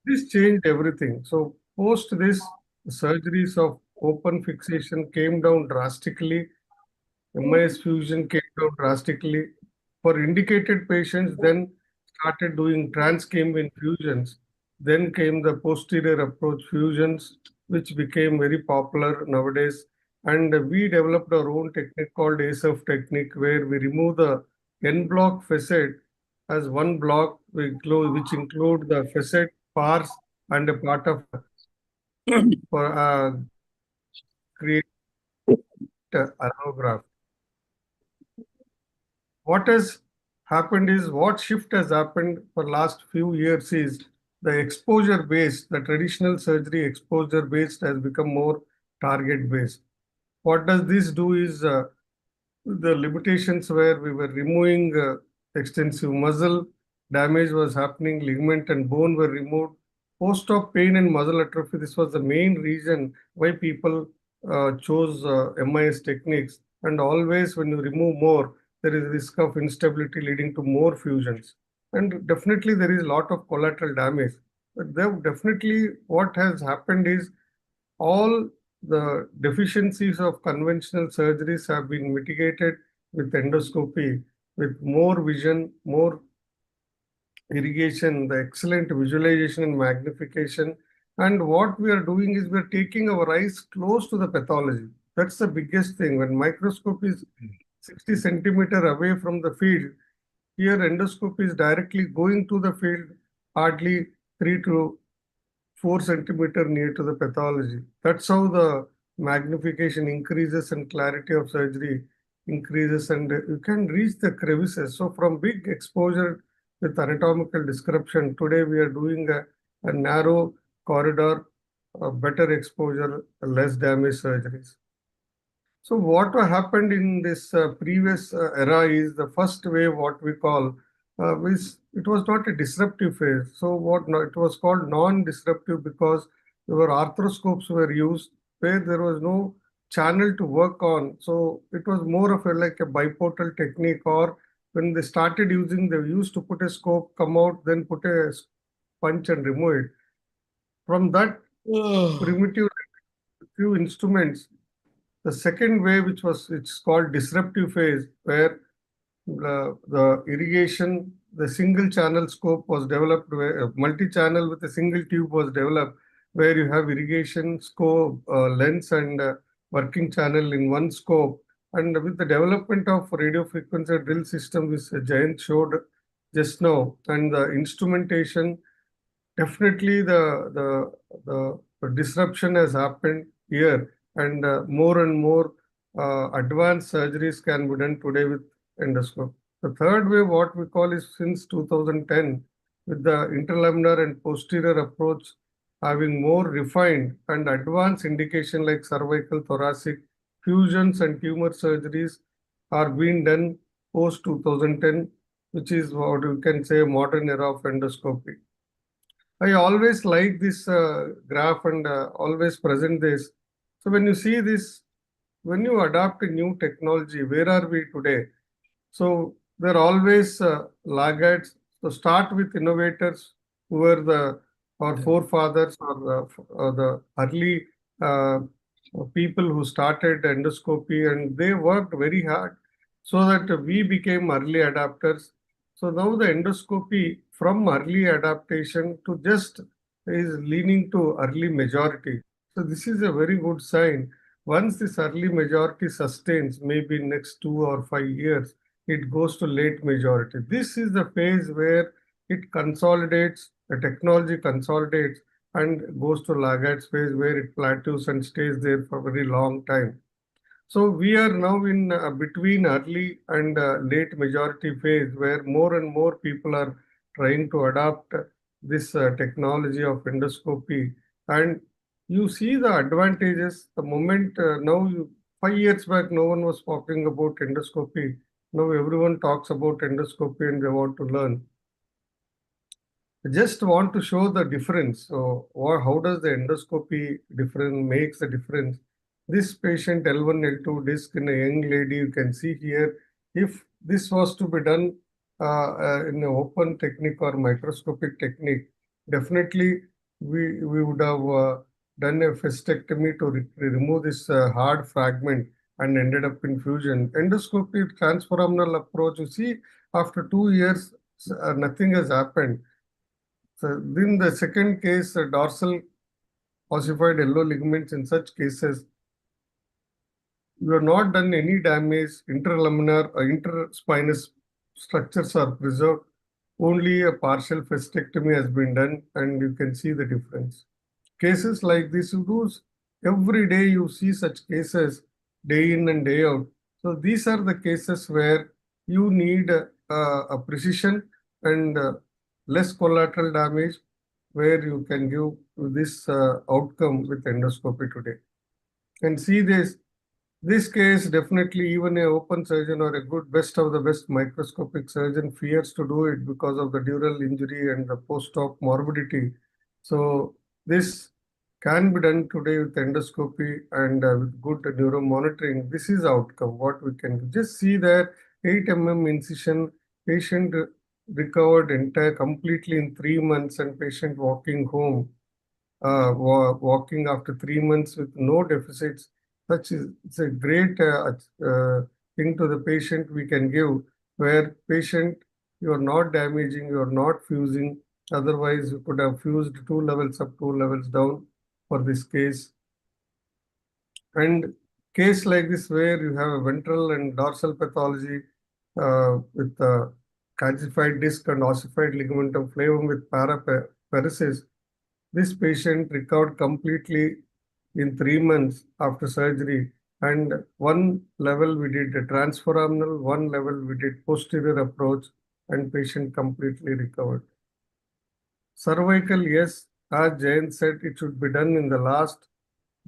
This changed everything. So post this, surgeries of open fixation came down drastically. MIS fusion came down drastically. For indicated patients, then started doing transcambin fusions. Then came the posterior approach fusions, which became very popular nowadays. And we developed our own technique called ASF technique, where we remove the en bloc facet as one block, which include the facet, pars, and a part of for create allograph. What has happened is, what shift has happened for last few years is the exposure based, the traditional surgery exposure based has become more target based. What does this do is, the limitations where we were removing extensive muscle, damage was happening, ligament and bone were removed. Post-op pain and muscle atrophy, this was the main reason why people chose MIS techniques. And always when you remove more, there is risk of instability leading to more fusions. And definitely there is a lot of collateral damage. But there definitely what has happened is all the deficiencies of conventional surgeries have been mitigated with endoscopy, with more vision, more irrigation, the excellent visualization and magnification. And what we are doing is we are taking our eyes close to the pathology. That's the biggest thing. When microscope is 60 centimeter away from the field, here endoscopy is directly going to the field, hardly 3 to 4 centimeter near to the pathology. That's how the magnification increases and clarity of surgery increases, and you can reach the crevices. So from big exposure with anatomical description, today we are doing a narrow corridor, a better exposure, less damage surgeries. So what happened in this previous era is the first wave, what we call, it was not a disruptive phase. So it was called non-disruptive because there were arthroscopes were used where there was no channel to work on. So it was more of like a biportal technique, or when they started using, they used to put a scope, come out, then put a punch and remove it. From that primitive few instruments, the second wave, it's called disruptive phase, where the irrigation, the single channel scope was developed, where multi-channel with a single tube was developed, where you have irrigation scope, lens and working channel in one scope. And with the development of radio frequency drill system, which Jayant showed just now, and the instrumentation, definitely the disruption has happened here, and more and more advanced surgeries can be done today with endoscope. The third wave, what we call, is since 2010, with the interlaminar and posterior approach having more refined and advanced indication like cervical, thoracic, fusions and tumor surgeries are being done post 2010, which is what you can say modern era of endoscopy. I always like this graph and always present this. So when you see this, when you adopt a new technology, where are we today? So there are always laggards. So start with innovators who were our forefathers, or the early people who started endoscopy, and they worked very hard so that we became early adapters. So now the endoscopy from early adaptation to just is leaning to early majority. So this is a very good sign. Once this early majority sustains, maybe next 2 or 5 years, it goes to late majority. This is the phase where it consolidates, the technology consolidates and goes to laggards phase, where it plateaus and stays there for a very long time. So we are now in between early and late majority phase, where more and more people are trying to adopt this technology of endoscopy. And you see the advantages the moment 5 years back, no one was talking about endoscopy. Now everyone talks about endoscopy and they want to learn. I just want to show the difference. So, how does the endoscopy makes the difference? This patient L1, L2 disc in a young lady, you can see here, if this was to be done in an open technique or microscopic technique, definitely we would have done a fistectomy to remove this hard fragment and ended up in fusion. Endoscopy transforaminal approach, you see, after 2 years, nothing has happened. So then the second case, dorsal ossified yellow ligaments, in such cases, you have not done any damage, interlaminar or interspinous structures are preserved. only a partial fistectomy has been done, and you can see the difference. Cases like this, every day you see such cases day in and day out. So these are the cases where you need a precision and less collateral damage, where you can give this outcome with endoscopy today. And see this case, definitely even a open surgeon or a good best of the best microscopic surgeon fears to do it because of the dural injury and the post-op morbidity. So this can be done today with endoscopy and with good neuromonitoring. This is outcome, what we can do. Just see that 8 mm incision, patient recovered completely in 3 months, and patient walking home, walking after 3 months with no deficits. It's a great thing to the patient we can give, where patient, you are not damaging, you are not fusing. Otherwise, you could have fused 2 levels up, 2 levels down for this case. And case like this, where you have a ventral and dorsal pathology with calcified disc and ossified ligamentum flavum with paraparesis, this patient recovered completely in 3 months after surgery. And 1 level we did a transforaminal, 1 level we did posterior approach, and patient completely recovered. Cervical, yes, as Jayan said, it should be done in the last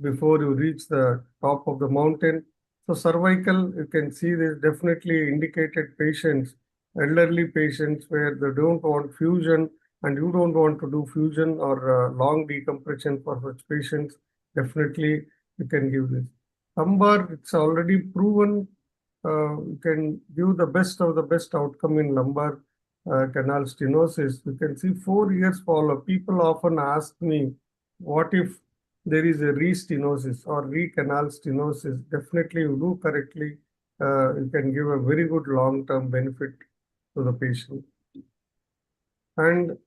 before you reach the top of the mountain. So cervical, you can see this definitely indicated patients, elderly patients where they don't want fusion and you don't want to do fusion or long decompression for such patients. Definitely you can give this. Lumbar, it's already proven you can give the best of the best outcome in lumbar canal stenosis. You can see 4 years follow. People often ask me, what if there is a re-stenosis or re-canal stenosis? Definitely you do correctly, you can give a very good long-term benefit to the patient. And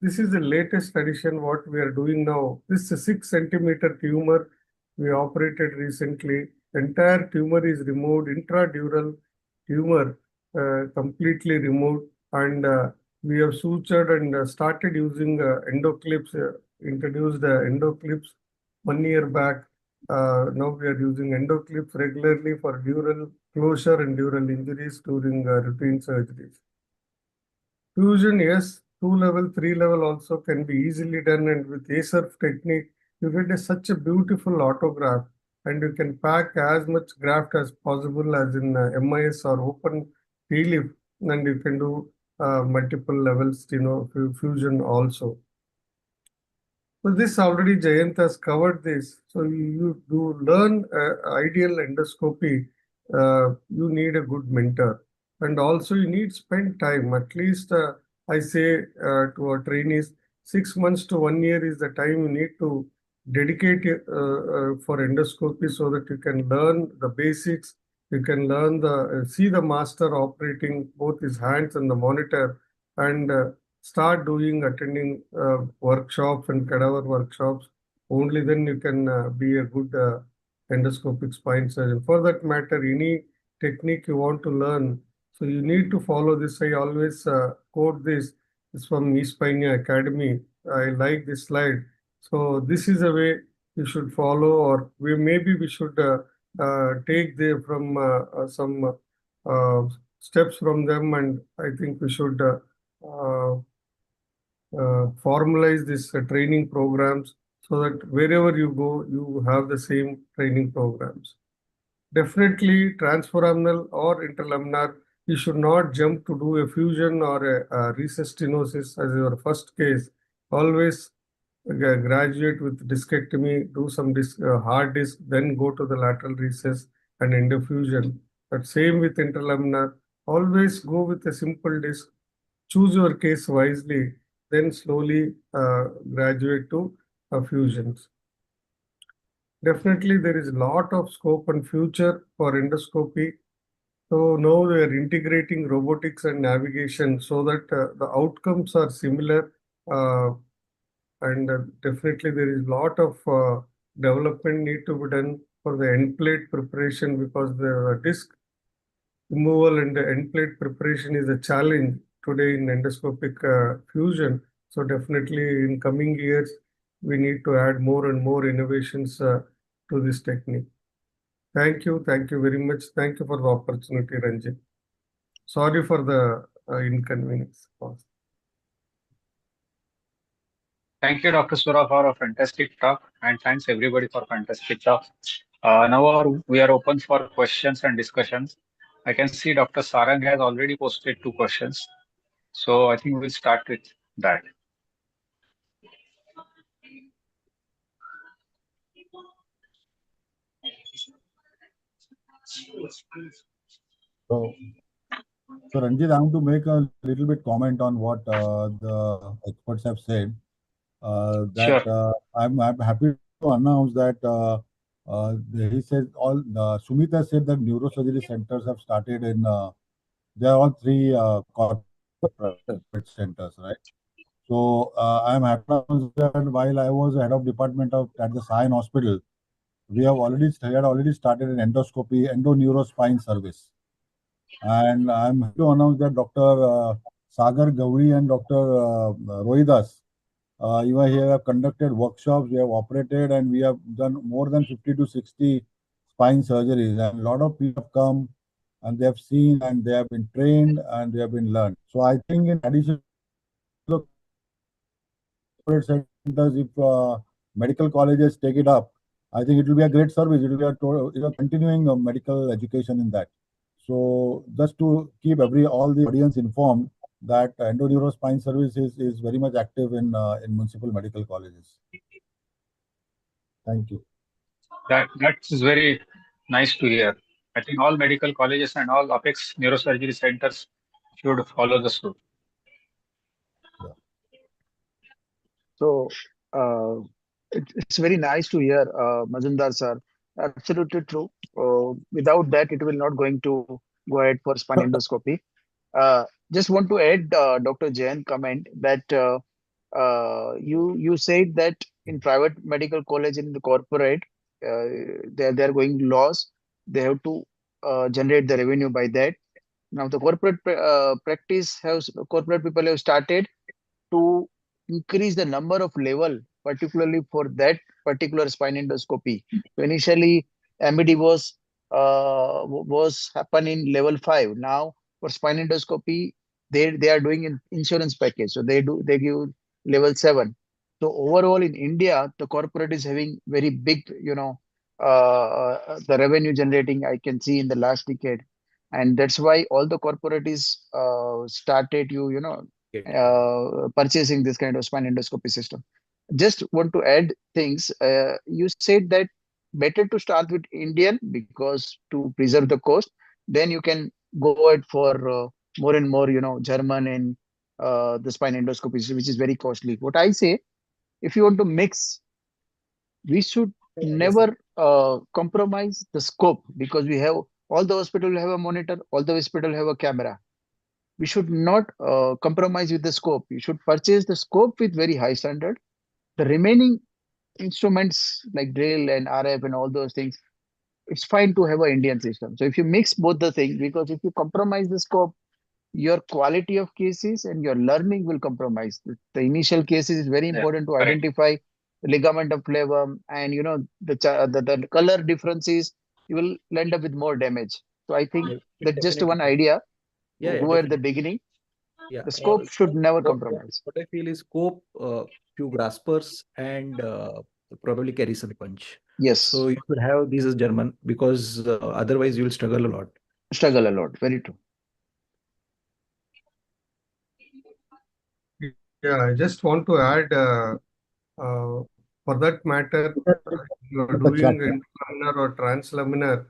this is the latest addition what we are doing now. This is a 6 centimeter tumor we operated recently. Entire tumor is removed, intradural tumor completely removed, and we have sutured and started using endoclips, introduced endoclips 1 year back. Now we are using endoclips regularly for dural closure and dural injuries during routine surgeries. Fusion, yes, 2 level, 3 level also can be easily done, and with ASERF technique, you get such a beautiful autograft, and you can pack as much graft as possible as in MIS or open TLIF, and you can do multiple levels, fusion also. So this already Jayant has covered this. So you learn ideal endoscopy, you need a good mentor. And also you need spend time. At least I say to our trainees, 6 months to 1 year is the time you need to dedicate for endoscopy, so that you can learn the basics. You can learn see the master operating both his hands and the monitor, and start attending workshops and cadaver workshops. Only then you can be a good endoscopic spine surgeon. For that matter, any technique you want to learn, so you need to follow this. I always quote this. It's from eSpine Academy. I like this slide. So this is a way you should follow, or maybe we should take from some steps from them, and I think we should formalize this training programs, so that wherever you go, you have the same training programs. Definitely transforaminal or interlaminar, you should not jump to do a fusion or a recess stenosis as your first case. Always graduate with discectomy, do some hard disc, then go to the lateral recess and endofusion. But same with interlaminar, always go with a simple disc, choose your case wisely, then slowly graduate to fusions. Definitely there is a lot of scope and future for endoscopy. So now we are integrating robotics and navigation so that the outcomes are similar. And definitely there is a lot of development need to be done for the end plate preparation, because the disc removal and the end plate preparation is a challenge. today in endoscopic fusion. So definitely in coming years, we need to add more and more innovations to this technique. Thank you very much. Thank you for the opportunity, Ranjit. Sorry for the inconvenience caused. Thank you, Dr. Sura, for a fantastic talk, and thanks everybody for fantastic talk. We are open for questions and discussions. I can see Dr. Sarang has already posted 2 questions, so I think we'll start with that. So, so Ranjit, I want to make a little bit comment on what the experts have said. Sure. I'm happy to announce that he says Sumit has said that neurosurgery centers have started in they are all 3 corporate centers, right? So I'm happy to announce that while I was head of department at the Sion Hospital, we had already started an endoscopy endoneurospine service. And I'm happy to announce that Dr. Sagar Gauri and Dr. Rohidas, even here have conducted workshops, we have operated, and we have done more than 50 to 60 spine surgeries. And a lot of people have come and they have seen and they have been trained and they have been learned. So I think in addition to the centers, if medical colleges take it up, I think it will be a great service. It will be a continuing medical education in that. So just to keep all the audience informed that endoneurospine service is very much active in municipal medical colleges. Thank you. That is very nice to hear. I think all medical colleges and all Apex neurosurgery centers should follow the suit. Yeah. So it's very nice to hear, Majumdar sir. Absolutely true. Without that, it will not going to go ahead for spine endoscopy. Just want to add Dr. Jain comment that you said that in private medical college in the corporate, they're going loss. They have to generate the revenue by that. Now the corporate people have started to increase the number of level, particularly for that particular spine endoscopy. So initially, MED was happen in level 5. Now for spine endoscopy, they are doing an insurance package, so they give level 7. So overall in India, the corporate is having very big, the revenue generating I can see in the last decade, and that's why all the corporate is started purchasing this kind of spine endoscopy system. Just want to add things. You said that better to start with Indian because to preserve the cost, then you can go ahead for more and more, German and the spine endoscopy, which is very costly. What I say, if you want to mix, we should never compromise the scope because we have all the hospital have a monitor, all the hospital have a camera. We should not compromise with the scope. You should purchase the scope with very high standard. The remaining instruments like drill and RF and all those things, it's fine to have an Indian system. So if you mix both the things, because if you compromise the scope, your quality of cases and your learning will compromise. The initial cases is very important to correct. identify the ligament of flavum and the color differences. You will end up with more damage. So I think that's just one idea. Yeah, Go at the definitely. beginning. Yeah. The scope should never compromise. What I feel is scope, few graspers, and probably carry some punch. Yes, So you should have these as German because otherwise you will struggle a lot. struggle a lot. Very true. Yeah, I just want to add, for that matter, you are doing interlaminar or translaminar,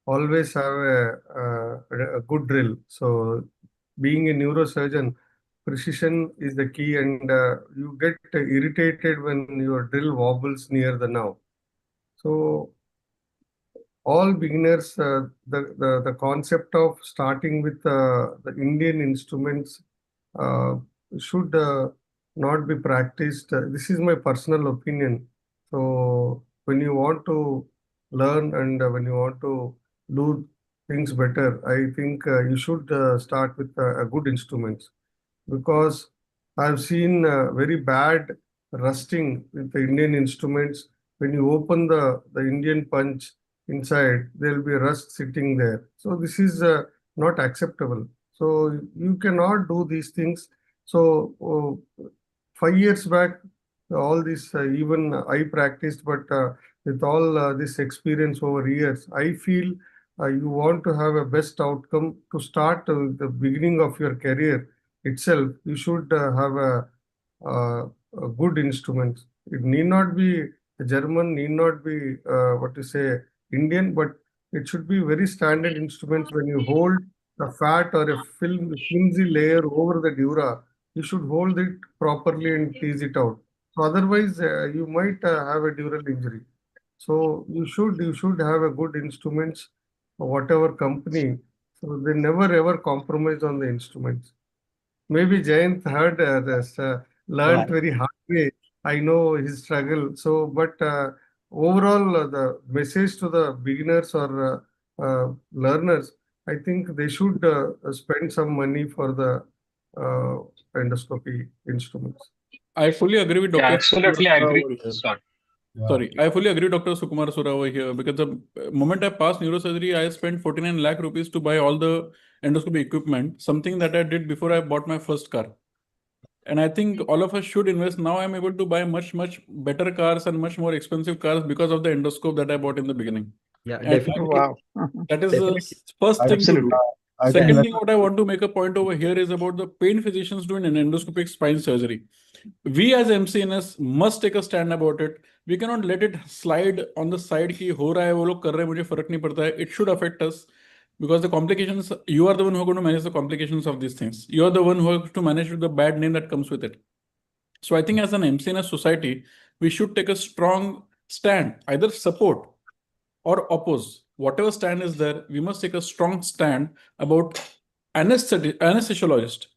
always have a good drill. So being a neurosurgeon, precision is the key, and you get irritated when your drill wobbles near the nerve. So all beginners, the concept of starting with the Indian instruments uh, should not be practiced. This is my personal opinion. So when you want to learn and when you want to do things better, I think you should start with a good instruments, because I've seen very bad rusting with the Indian instruments. When you open the Indian punch inside, there will be rust sitting there. So this is not acceptable. So you cannot do these things. So 5 years back, all this even I practiced, but with all this experience over years, I feel you want to have a best outcome to start the beginning of your career itself. You should have a good instrument. It need not be German, need not be what to say Indian, but it should be very standard instruments. When you hold a fat or a flimsy layer over the dura, you should hold it properly and tease it out. So otherwise, you might have a dural injury. So you should have a good instruments, whatever company. So they never ever compromise on the instruments. Maybe Jayant heard this, learned very hard way. I know his struggle. So, but overall, the message to the beginners or learners, I think they should spend some money for the endoscopy instruments. I fully agree with Yeah, Dr. absolutely, I agree. over here. Sorry. Yeah. Sorry, I fully agree with Dr. Sukumar Sura over here, because the moment I passed neurosurgery, I spent 49 lakh rupees to buy all the endoscopy equipment, something that I did before I bought my first car. And I think all of us should invest. Now I'm able to buy much, much better cars and much more expensive cars because of the endoscope that I bought in the beginning. Yeah, And definitely. Wow. that is the Definitely. first thing to Absolutely. do. I think Second let- thing, what I want to make a point over here is about the pain physicians doing an endoscopic spine surgery. We as MCNS must take a stand about it. We cannot let it slide on the side कि हो रहा है वो लोग कर रहे हैं मुझे फर्क नहीं पड़ता है. It should affect us, because the complications, you are the one who are going to manage the complications of these things. You are the one who has to manage with the bad name that comes with it. So I think as an MCNS society, we should take a strong stand, either support or oppose. Whatever stand is there, we must take a strong stand about anesthesiologist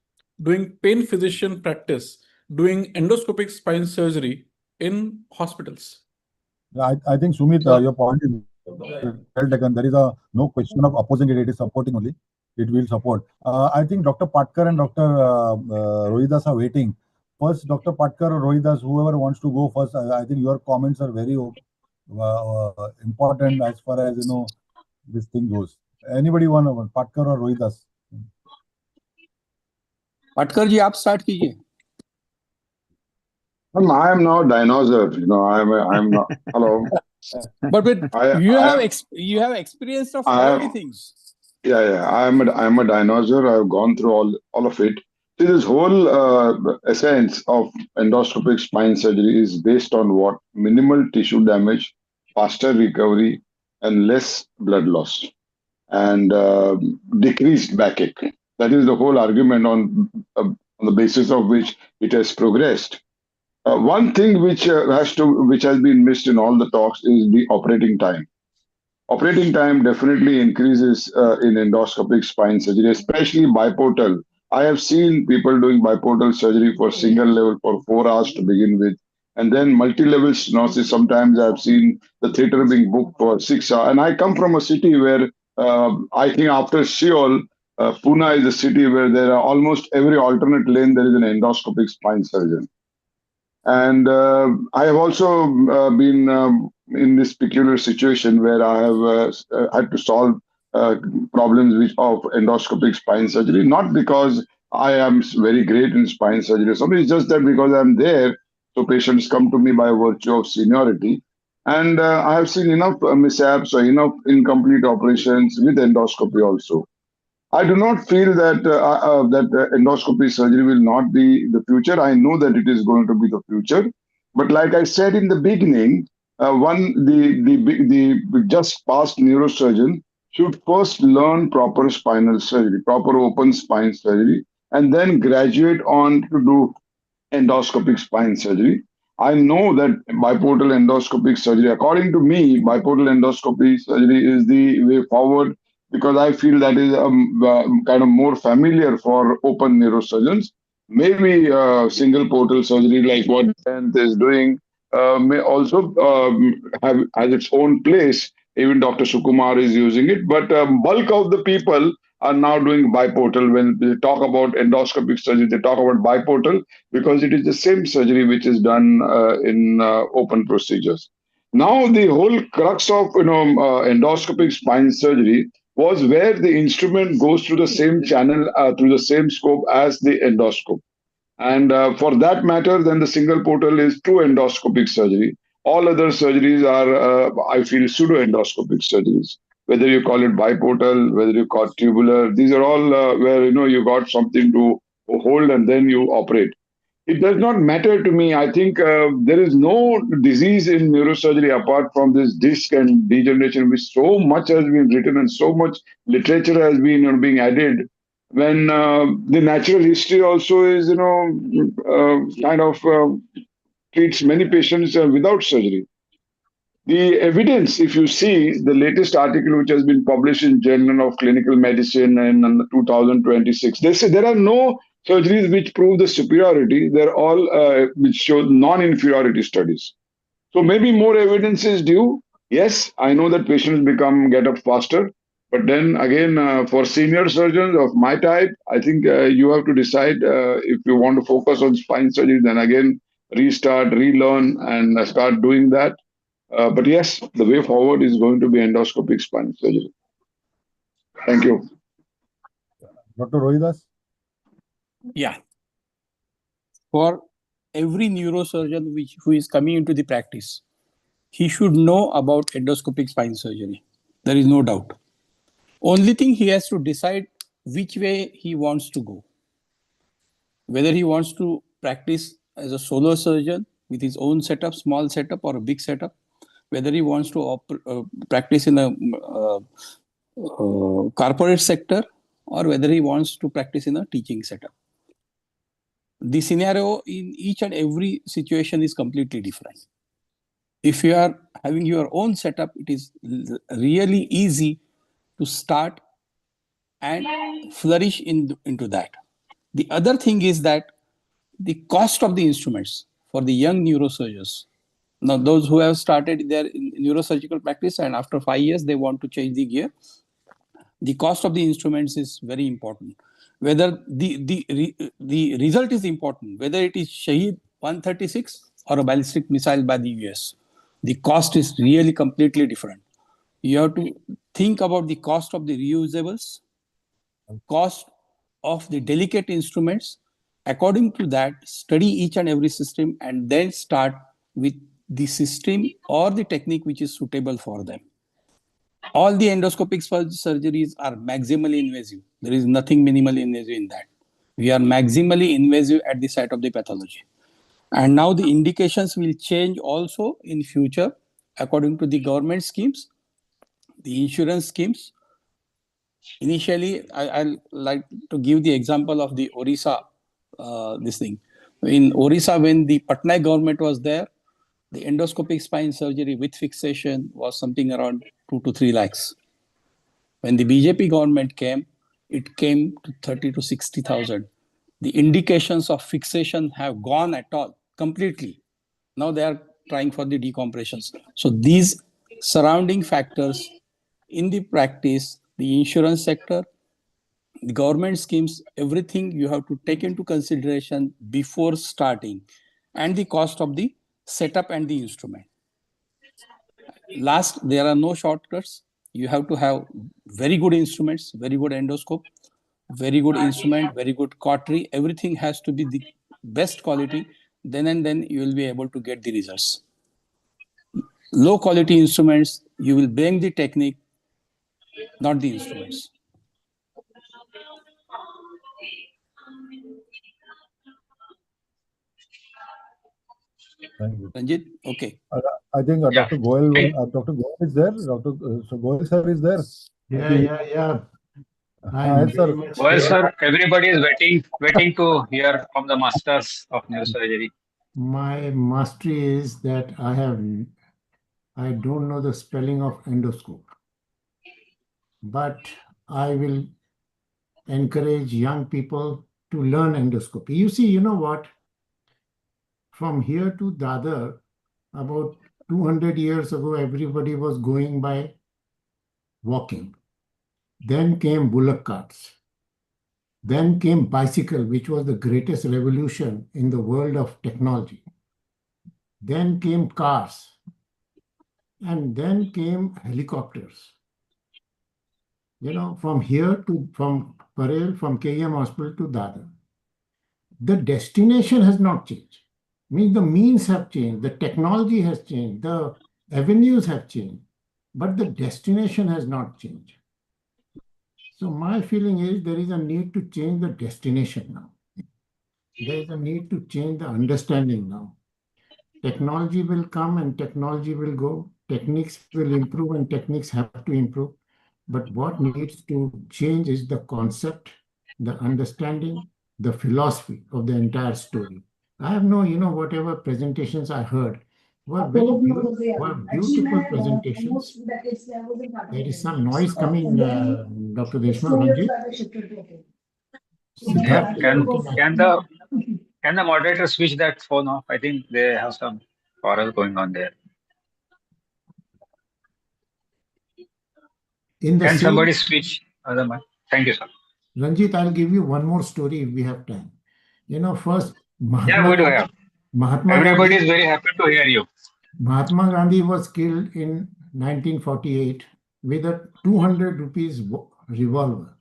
doing pain physician practice, doing endoscopic spine surgery in hospitals. Yeah, I think Sumit, So- your point is well taken. There is no question of opposing it. It is supporting only. It will support. I think Dr. Patkar and Dr. Rohidas are waiting. First, Dr. Patkar or Rohidas, whoever wants to go first. I think your comments are very important as far as this thing goes. Anybody want to, Patkar or Rohidas? Patkar जी आप start कीजिए. I am not dinosaur. I'm not. Hello. But you have I- you have experience of I all have- the things. Yeah. I'm a dinosaur. I've gone through all of it. See, this whole essence of endoscopic spine surgery is based on what? Minimal tissue damage, faster recovery, and less blood loss, and decreased backache. That is the whole argument on the basis of which it has progressed. One thing which has been missed in all the talks is the operating time. Operating time definitely increases in endoscopic spine surgery, especially biportal. I have seen people doing biportal surgery for single level for 4 hours to begin with, and then multi-level stenosis. Sometimes I've seen the theater being booked for 6 hours. And I come from a city where I think after Seoul, Pune is a city where there are almost every alternate lane there is an endoscopic spine surgeon. And I have also been in this peculiar situation where I have had to solve problems of endoscopic spine surgery, not because I am very great in spine surgery or something. It's just that because I'm there, so patients come to me by virtue of seniority. And I have seen enough mishaps or enough incomplete operations with endoscopy also. I do not feel that endoscopy surgery will not be the future. I know that it is going to be the future, but like I said in the beginning, the just passed neurosurgeon should first learn proper spinal surgery, proper open spine surgery, and then graduate on to do endoscopic spine surgery. I know that biportal endoscopic surgery, according to me, biportal endoscopy surgery is the way forward because I feel that is kind of more familiar for open neurosurgeons. Maybe single portal surgery, like what Jayant is doing, may also has its own place Even Dr. Sukumar is using it, but bulk of the people are now doing biportal. When they talk about endoscopic surgery, they talk about biportal because it is the same surgery which is done in open procedures. Now, the whole crux of endoscopic spine surgery was where the instrument goes through the same channel, through the same scope as the endoscope. And for that matter, then the single portal is true endoscopic surgery. All other surgeries are, I feel, pseudo endoscopic surgeries. Whether you call it biportal, whether you call it tubular, these are all where you got something to hold and then you operate. It does not matter to me. I think there is no disease in neurosurgery apart from this disc and degeneration, which so much has been written and so much literature has been being added. When the natural history also is, kind of treats many patients without surgery. The evidence, if you see the latest article which has been published in Journal of Clinical Medicine in 2026, they say there are no surgeries which prove the superiority. They're all which show non-inferiority studies. So maybe more evidence is due. Yes, I know that patients get up faster, but then again, for senior surgeons of my type, I think you have to decide if you want to focus on spine surgery. Then again, restart, relearn, and start doing that. But yes, the way forward is going to be endoscopic spine surgery. Thank you. Dr. Rohidas? Yeah. For every neurosurgeon who is coming into the practice, he should know about endoscopic spine surgery. There is no doubt. Only thing he has to decide which way he wants to go. Whether he wants to practice as a solo surgeon with his own setup, small setup or a big setup, whether he wants to practice in a corporate sector, or whether he wants to practice in a teaching setup. The scenario in each and every situation is completely different. If you are having your own setup, it is really easy to start and flourish into that. The other thing is that the cost of the instruments for the young neurosurgeons. Now, those who have started their neurosurgical practice and after 5 years they want to change the gear, the cost of the instruments is very important. Whether the result is important, whether it is Shaheed 136 or a ballistic missile by the US, the cost is really completely different. You have to think about the cost of the reusables, cost of the delicate instruments. According to that, study each and every system and then start with the system or the technique which is suitable for them. All the endoscopic surgeries are maximally invasive. There is nothing minimally invasive in that. We are maximally invasive at the site of the pathology. And now the indications will change also in future according to the government schemes, the insurance schemes. Initially, I'll like to give the example of the Orissa, this thing. In Orissa, when the Patna government was there, the endoscopic spine surgery with fixation was something around 2 to 3 lakhs. When the BJP government came, it came to 30 to 60,000. The indications of fixation have gone at all, completely. Now they are trying for the decompressions. So these surrounding factors in the practice, the insurance sector, the government schemes, everything you have to take into consideration before starting, and the cost of the setup and the instrument. Last, there are no shortcuts. You have to have very good instruments, very good endoscope, very good instrument, very good cautery. Everything has to be the best quality. Then and then you will be able to get the results. Low quality instruments, you will blame the technique, not the instruments. Thank you. Ranjit, okay. I think Yeah. Dr. Goel, Dr. Goel is there. So Goel sir is there. Yeah. Hi, I'm sir. very much Well, here. sir, everybody is waiting to hear from the masters of neurosurgery. My mastery is that I don't know the spelling of endoscope, but I will encourage young people to learn endoscopy. You see, you know what? From here to Dadar, about 200 years ago, everybody was going by walking. Then came bullock carts. Then came bicycle, which was the greatest revolution in the world of technology. Then came cars. And then came helicopters. From Parel, from KM Hospital to Dadar. The destination has not changed. Means the means have changed, the technology has changed, the avenues have changed, but the destination has not changed. So my feeling is there is a need to change the destination now. There is a need to change the understanding now. Technology will come and technology will go. Techniques will improve and techniques have to improve. But what needs to change is the concept, the understanding, the philosophy of the entire story. I have no, whatever presentations I heard were beautiful presentations. There is some noise coming, Dr. Deshmukh, Ranjit. Yeah. Siddharth is speaking. Can the moderator switch that phone off? I think they have some quarrel going on there. In the Can same, somebody switch other mic? Thank you, sir. Ranjit, I'll give you one more story if we have time. First, Yeah, we do have. Everybody is very happy to hear you. Mahatma Gandhi was killed in 1948 with a 200 rupees revolver.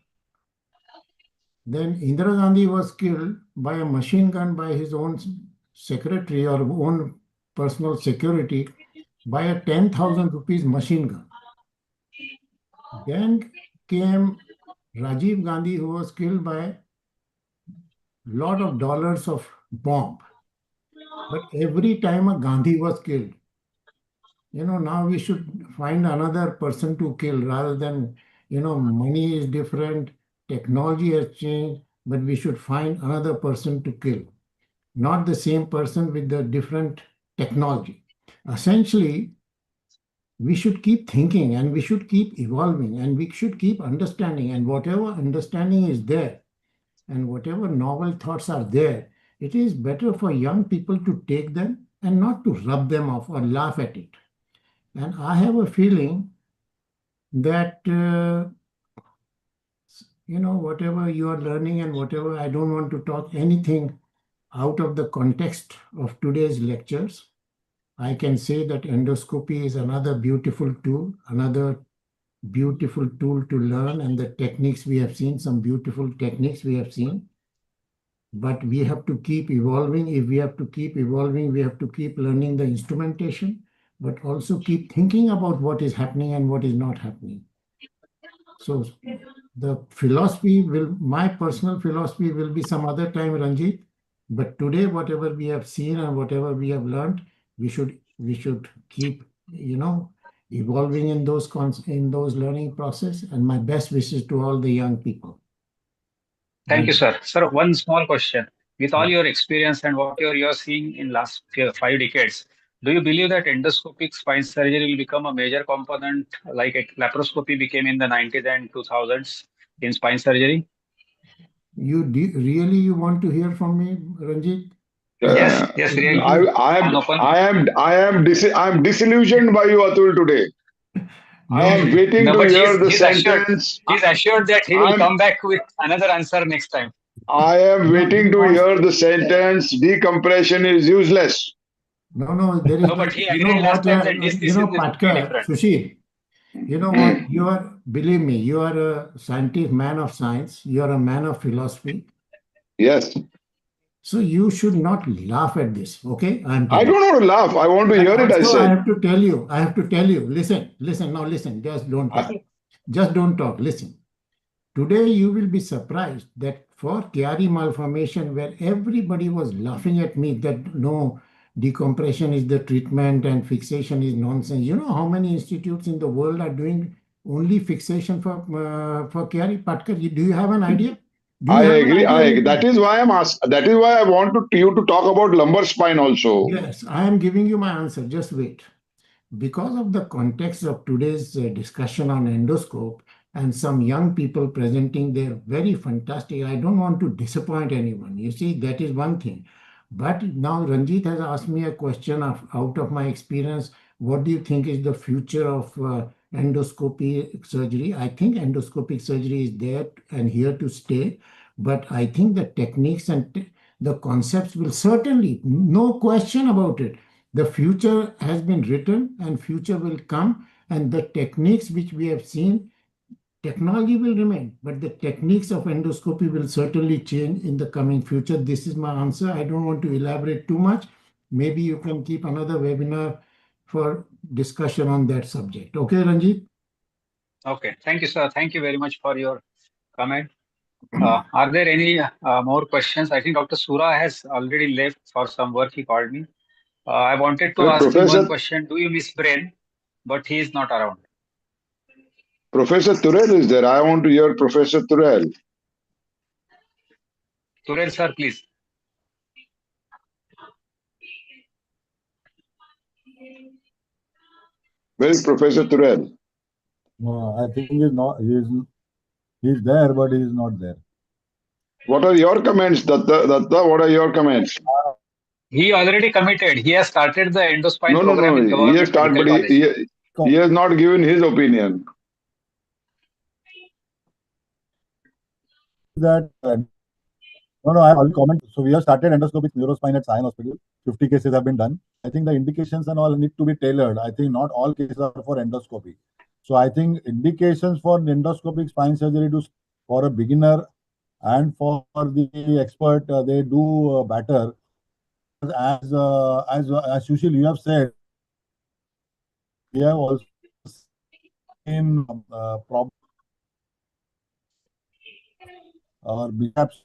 Then Indira Gandhi was killed by a machine gun by his own secretary or own personal security by a 10,000 rupees machine gun. Then came Rajiv Gandhi, who was killed by a lot of dollars of bomb. But every time a Gandhi was killed, now we should find another person to kill rather than, money is different, technology has changed, but we should find another person to kill, not the same person with the different technology. Essentially, we should keep thinking and we should keep evolving and we should keep understanding, and whatever understanding is there and whatever novel thoughts are there, it is better for young people to take them and not to rub them off or laugh at it. And I have a feeling that, whatever you are learning and whatever, I don't want to talk anything out of the context of today's lectures. I can say that endoscopy is another beautiful tool to learn, and the techniques we have seen, some beautiful techniques we have seen. But we have to keep evolving. If we have to keep evolving, we have to keep learning the instrumentation, but also keep thinking about what is happening and what is not happening. So the philosophy my personal philosophy will be some other time, Ranjit. But today, whatever we have seen and whatever we have learned, we should keep, evolving in those learning process. And my best wishes to all the young people. Thank you, sir. Sir, one small question. With all Yeah. your experience and what you're seeing in last 5 decades, do you believe that endoscopic spine surgery will become a major component like laparoscopy became in the 90s and 2000s in spine surgery? Really you want to hear from me, Ranjit? Yes, really. I am disillusioned by you, Atul, today. No. I am waiting to but hear the he's sentence. He's assured that he will come back with another answer next time. I am waiting to hear the sentence, decompression is useless. No, there is No, but he agreed last time that this is Patkar, different. Sushil, you know what? Believe me, you are a scientist, man of science. You are a man of philosophy. Yes. So you should not laugh at this, okay? I don't want to laugh. I want to hear it, I Also, said. I have to tell you. Listen, now listen. Just don't talk. Just don't talk. Listen. Today, you will be surprised that for Chiari malformation, where everybody was laughing at me that no, decompression is the treatment and fixation is nonsense. You know how many institutes in the world are doing only fixation for Chiari? Patkar, do you have an idea? I agree. That is why I'm asked. That is why I want you to talk about lumbar spine also. Yes, I am giving you my answer. Just wait. Because of the context of today's discussion on endoscope and some young people presenting their very fantastic, I don't want to disappoint anyone. You see, that is one thing. But now Ranjit has asked me a question out of my experience. What do you think is the future of endoscopic surgery. I think endoscopic surgery is there and here to stay, but I think the techniques and the concepts will certainly, no question about it. The future has been written and future will come, and the techniques which we have seen, technology will remain, but the techniques of endoscopy will certainly change in the coming future. This is my answer. I don't want to elaborate too much. Maybe you can keep another webinar for discussion on that subject. Okay, Ranjit? Okay, thank you, sir. Thank you very much for your comment. Are there any more questions? I think Dr. Sura has already left for some work. He called me. I wanted to ask him one question. Do you miss brain? But he is not around. Professor Turel is there. I want to hear Professor Turel. Turel, sir, please. Where is Professor Turel? No, I think he's not. He's there, but he's not there. What are your comments, Datta? Datta, what are your comments? He already committed. He has started the endospine No. program in He Government has started, Medical but College. he has not given his opinion. That no, I will comment. So we have started endoscopic neurospine at Sion Hospital. 50 cases have been done. I think the indications and all need to be tailored. I think not all cases are for endoscopy. So I think indications for endoscopic spine surgery for a beginner and for the expert, they do better. As Sushil, you have said, we have also seen problems or perhaps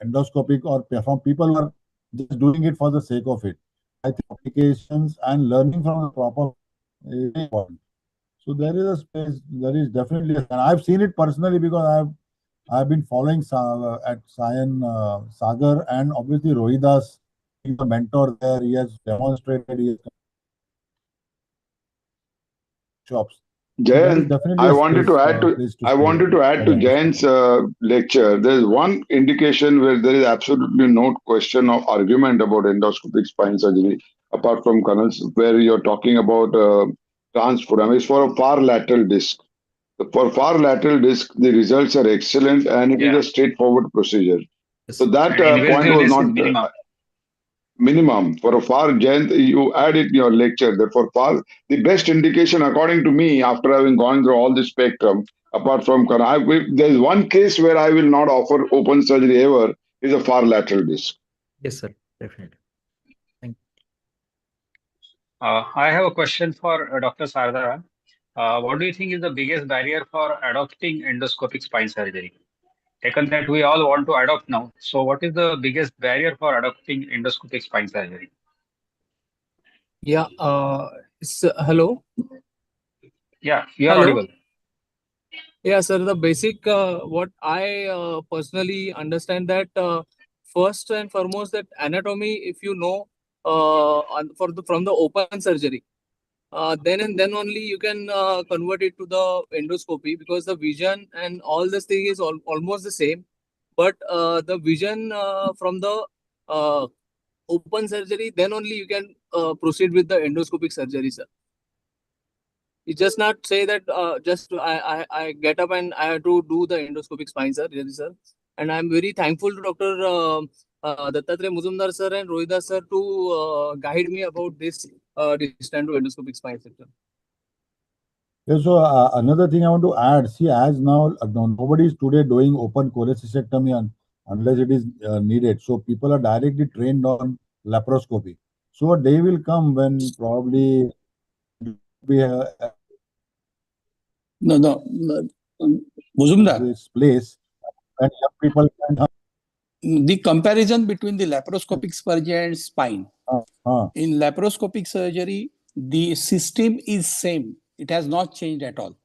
endoscopic or from people who are just doing it for the sake of it. I think applications and learning from the proper is important. So there is a space. There is definitely, and I've seen it personally because I've been following at Sion Sagar, and obviously Rohidas, he's a mentor there. He has demonstrated. He has shops. Jayant, I wanted to add to Jayant's lecture. There is one indication where there is absolutely no question of argument about endoscopic spine surgery, apart from Colonel's, where you're talking about transforamen. It's for a far lateral disc. For far lateral disc, the results are excellent, and it is a straightforward procedure. Yes. So that point was not minimum. For a far, Jayant, you add it in your lecture that for far, the best indication, according to me, after having gone through all the spectrum, apart from there's one case where I will not offer open surgery ever, is a far lateral disc. Yes, sir. Definitely. Thank you. I have a question for Dr. Sardara. What do you think is the biggest barrier for adopting endoscopic spine surgery? Taken that we all want to adopt now. So what is the biggest barrier for adopting endoscopic spine surgery? Yeah. Hello. Yeah, you are audible. Yeah, sir. The basic what I personally understand that first and foremost that anatomy, if you know from the open surgery, then and then only you can convert it to the endoscopy, because the vision and all this thing is almost the same. But the vision from the open surgery, then only you can proceed with the endoscopic surgery, sir. You just not say that just I get up and I have to do the endoscopic spine surgery, sir. And I'm very thankful to Dr. Dattatreya Muzumdar sir and Rohidas sir to guide me about this distance to endoscopic spine surgery. Yeah, so another thing I want to add, see, as now nobody is today doing open cholecystectomy unless it is needed. So people are directly trained on laparoscopy. So a day will come when probably we have Muzumdar, this place and young people can the comparison between the laparoscopic surgery and spine. In laparoscopic surgery, the system is same. It has not changed at all.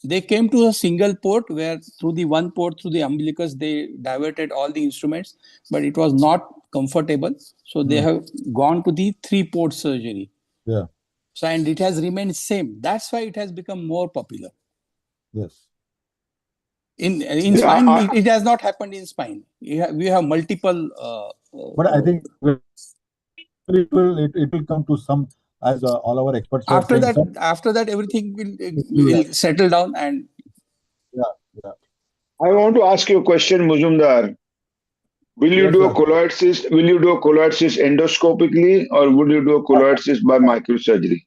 They came to a single port where through the one port, through the umbilicus, they diverted all the instruments, but it was not comfortable. So they have gone to the 3-port surgery. Yeah. So, and it has remained same. That's why it has become more popular. Yes. In spine, it has not happened in spine. We have multiple. But I think it will come to some as all our experts were saying. After that, everything will settle down and. Yeah. I want to ask you a question, Muzumdar. Will you Yes, do a sir. colloid cyst? Will you do a colloid cyst endoscopically, or would you do a colloid cyst by microsurgery?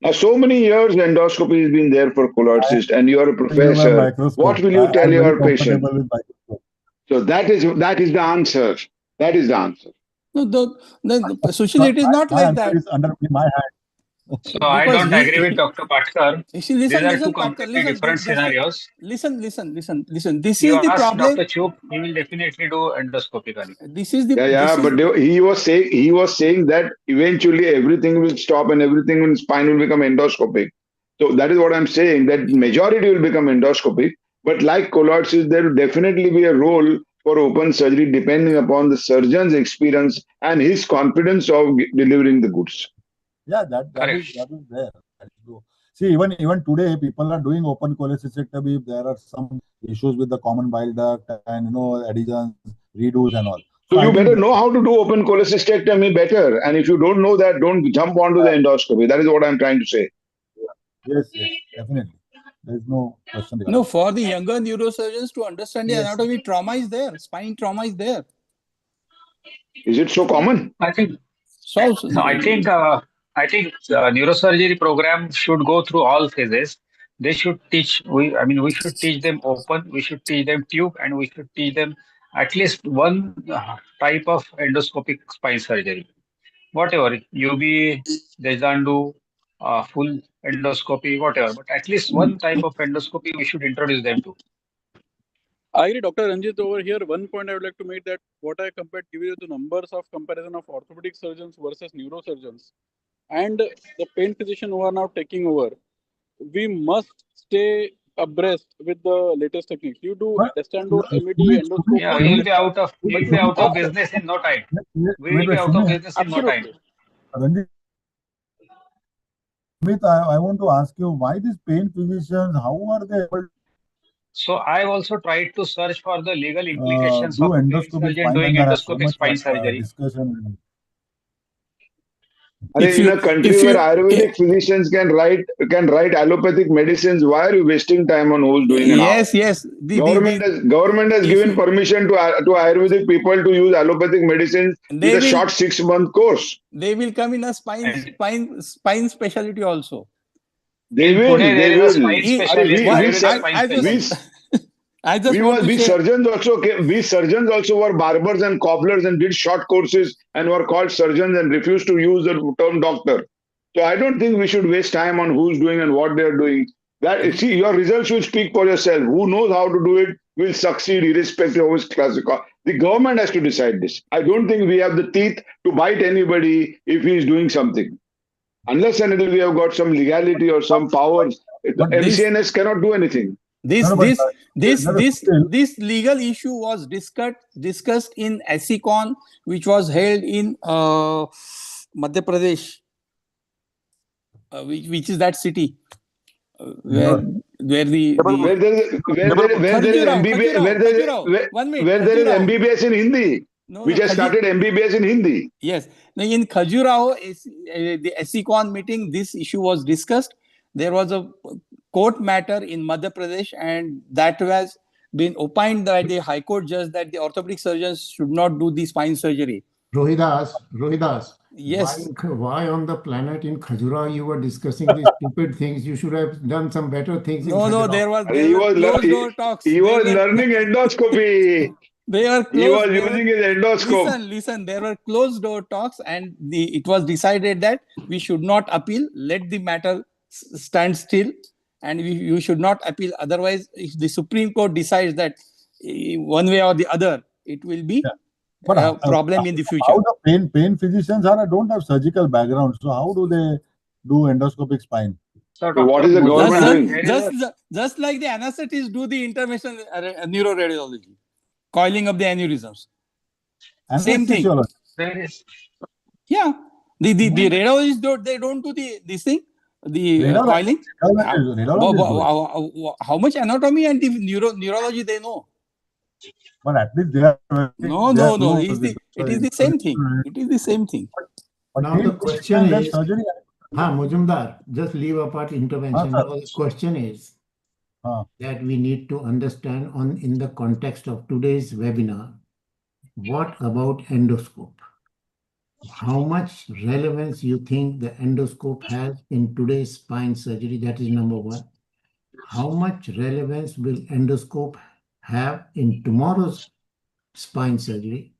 Now, so many years endoscopy has been there for colloid cyst, and you are a professor. What will you tell I'm very your patient? comfortable with microscope. So that is the answer. That is the answer. No, Sushil, it is not My like that. answer is under my hand. So I Because don't agree with Dr. Patkar. Listen, These are two Patkar, completely different scenarios. Listen. This You is the ask problem. Dr. Chup, he will definitely do endoscopically. This is the But he was saying that eventually everything will stop and everything in spine will become endoscopic. So that is what I'm saying, that majority will become endoscopic. But like colloid cyst, there will definitely be a role for open surgery depending upon the surgeon's experience and his confidence of delivering the goods. Yeah, that is there. That is true. See, even today, people are doing open cholecystectomy if there are some issues with the common bile duct and adhesions, redos and all. So you better know how to do open cholecystectomy better. And if you don't know that, don't jump onto the endoscopy. That is what I'm trying to say. Yes, definitely. There is no question. No, for the younger neurosurgeons to understand the anatomy, trauma is there. Spine trauma is there. Is it so common? I think. So No, I think neurosurgery program should go through all phases. They should teach. We should teach them open. We should teach them tube, and we should teach them at least one type of endoscopic spine surgery. Whatever UB, Dejandu, full endoscopy, whatever. But at least one type of endoscopy we should introduce them to. I agree, Dr. Ranjit, over here. One point I would like to make that what I compared, give you the numbers of comparison of orthopedic surgeons versus neurosurgeons and the pain physician who are now taking over. We must stay abreast with the latest techniques. You do Destando, MED, endoscopy. Yeah, we will be out of business in no time. We will be out of business in no time. Amit, I want to ask you, why these pain physicians, how are they able So I also tried to search for the legal implications do of a pain endoscopic surgeon spine doing and there are so endoscopic much spine surgery. discussion? In a country where Ayurvedic physicians can write allopathic medicines, why are you wasting time on who's doing and how? Yes. Government has given permission to Ayurvedic people to use allopathic medicines with a short 6-month course. They will come in a spine specialty also. They will. They will. We surgeons also were barbers and cobblers and did short courses and were called surgeons and refused to use the term doctor. So I don't think we should waste time on who's doing and what they're doing. See, your results will speak for yourself. Who knows how to do it will succeed irrespective of his classical. The government has to decide this. I don't think we have the teeth to bite anybody if he's doing something. Unless and until we have got some legality or some powers, MCNS cannot do anything. This legal issue was discussed in ASICON, which was held in Madhya Pradesh, which is that city where there is MBBS in Hindi, which has started MBBS in Hindi. Yes. Now in Khajuraho, the ASICON meeting, this issue was discussed. There was a court matter in Madhya Pradesh, and that was been opined by the High Court judge that the orthopedic surgeons should not do the spine surgery. Rohidas. Yes. Why on the planet in Khajuraho you were discussing these stupid things? You should have done some better things. No, there were closed door talks. He was learning endoscopy. They were closed. He was using his endoscope. Listen. There were closed door talks, and it was decided that we should not appeal. Let the matter stand still, and you should not appeal. Otherwise, if the Supreme Court decides that one way or the other, it will be a problem in the future. How the pain physicians don't have surgical background, so how do they do endoscopic spine? So what is the government doing? Just like the anesthetists do the interventional neuroradiology, coiling up the aneurysms. Same thing. Yeah, the radiologists don't do this thing. The coiling. How much anatomy and the neurology they know? But at least they are. No. It is the same thing. It is the same thing. Now the question is, Mujumdar, just leave apart intervention. sir. Now the question is that we need to understand in the context of today's webinar, what about endoscope? How much relevance you think the endoscope has in today's spine surgery? That is number one. How much relevance will endoscope have in tomorrow's spine surgery?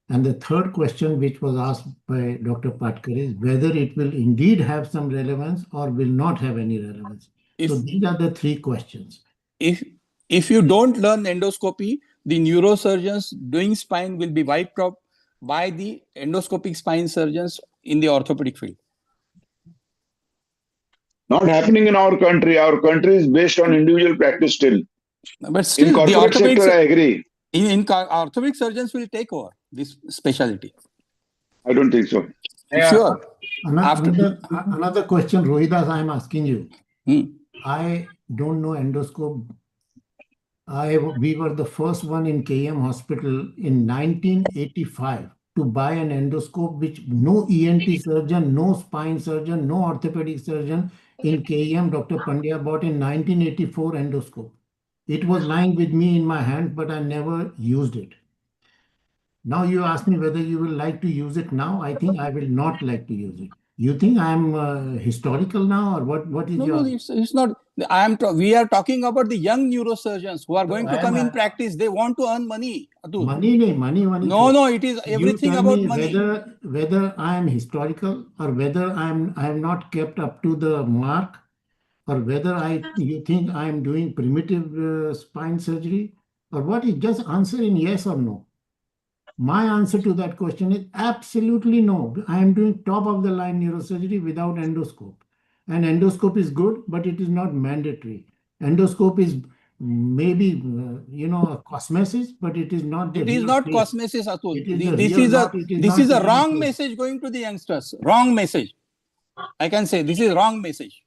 And the third question, which was asked by Dr. Patkar, is whether it will indeed have some relevance or will not have any relevance. So these are the three questions. If you don't learn endoscopy, the neurosurgeons doing spine will be wiped out by the endoscopic spine surgeons in the orthopedic field. Not happening in our country. Our country is based on individual practice still. But still, in corporate sector, I agree. Orthopedic surgeons will take over this specialty. I don't think so. Sure. Another question, Rohidas, I am asking you. I don't know endoscope. We were the first one in KM Hospital in 1985 to buy an endoscope which no ENT surgeon, no spine surgeon, no orthopedic surgeon in KM, Dr. Pandya bought in 1984 endoscope. It was lying with me in my hand, but I never used it. Now you ask me whether you will like to use it now. I think I will not like to use it. You think I'm historical now, or what is your? No, it's not. We are talking about the young neurosurgeons who are going to come in practice. They want to earn money. Money. No, it is everything about money. Whether I am historical or whether I am not kept up to the mark, or whether you think I am doing primitive spine surgery, or what is, just answer in yes or no. My answer to that question is absolutely no. I am doing top of the line neurosurgery without endoscope. And endoscope is good, but it is not mandatory. Endoscope is maybe, a cosmesis, but it is not the It is not cosmesis, Atul. This is a wrong message going to the youngsters. Wrong message. I can say this is wrong message.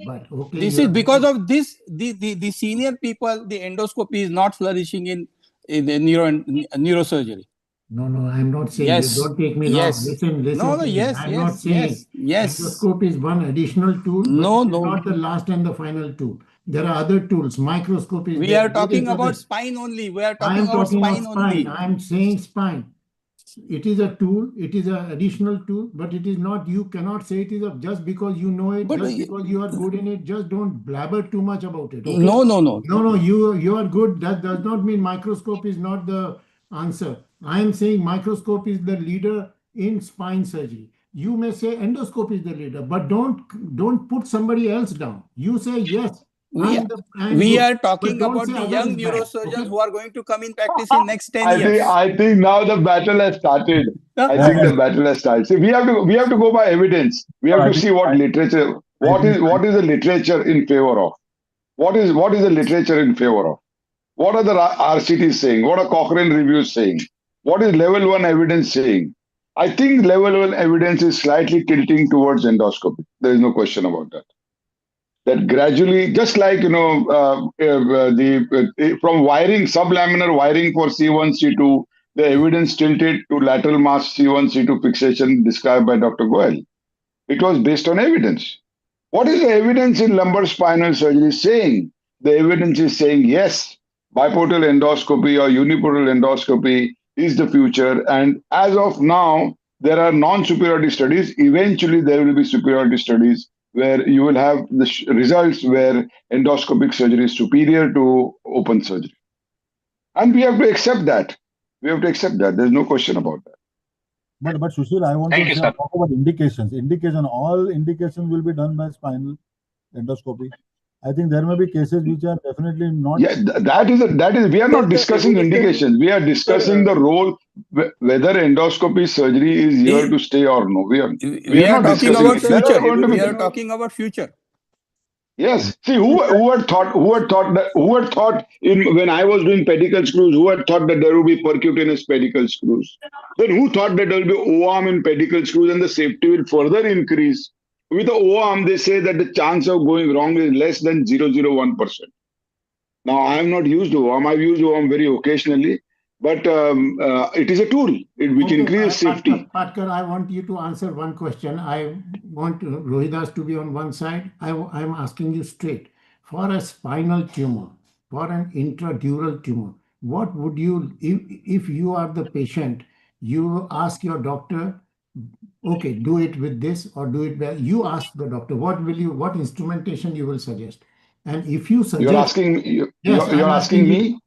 But okay. This is because of this, the senior people, the endoscopy is not flourishing in the neurosurgery. No, I'm not saying. Yes. You don't take me wrong. Listen. No, yes, I'm not saying endoscope is one additional tool, but it's not the last and the final tool. There are other tools. Microscope is. We are talking about spine only. We are talking about spine only. I'm saying spine. It is a tool. It is an additional tool, but it is not. You cannot say it is just because you know it, just because you are good in it. Just don't blabber too much about it. Okay? No. You are good. That does not mean microscope is not the answer. I am saying microscope is the leader in spine surgery. You may say endoscope is the leader, but don't put somebody else down. You say yes. We are talking about the young neurosurgeons who are going to come in practice in next 10 years. I think now the battle has started. I think the battle has started. See, we have to go by evidence. We have to see what literature. What is the literature in favor of? What is the literature in favor of? What are the RCTs saying? What are Cochrane reviews saying? What is level 1 evidence saying? I think level 1 evidence is slightly tilting towards endoscopy. There is no question about that. That gradually, just like from wiring, sublaminar wiring for C1, C2, the evidence tilted to lateral mass C1, C2 fixation described by Dr. Goel. It was based on evidence. What is the evidence in lumbar spinal surgery saying? The evidence is saying yes, biportal endoscopy or uniportal endoscopy is the future. And as of now, there are non-superiority studies. Eventually, there will be superiority studies where you will have the results where endoscopic surgery is superior to open surgery. And we have to accept that. There's no question about that. But Sushil, I want to talk about indications. All indications will be done by spinal endoscopy. I think there may be cases which are definitely not. Yeah, that is. We are not discussing indications. We are discussing the role whether endoscopy surgery is here to stay or no. We are not talking discussing about future. We are talking about future. Yes. See, who had thought when I was doing pedicle screws, who had thought that there would be percutaneous pedicle screws? Then who thought that there will be O-arm in pedicle screws and the safety will further increase? With the O-arm, they say that the chance of going wrong is less than 0.001%. Now, I have not used O-arm. I've used O-arm very occasionally. but it is a tool which Okay, increases safety. Patkar, I want you to answer one question. I want Rohidas to be on one side. I'm asking you straight. For a spinal tumor, for an intradural tumor, what would you, if you are the patient, you ask your doctor, okay, do it with this or do it well. You ask the doctor, what instrumentation you will suggest? And if you You're suggest, asking yes, you're I'm asking asking you, me.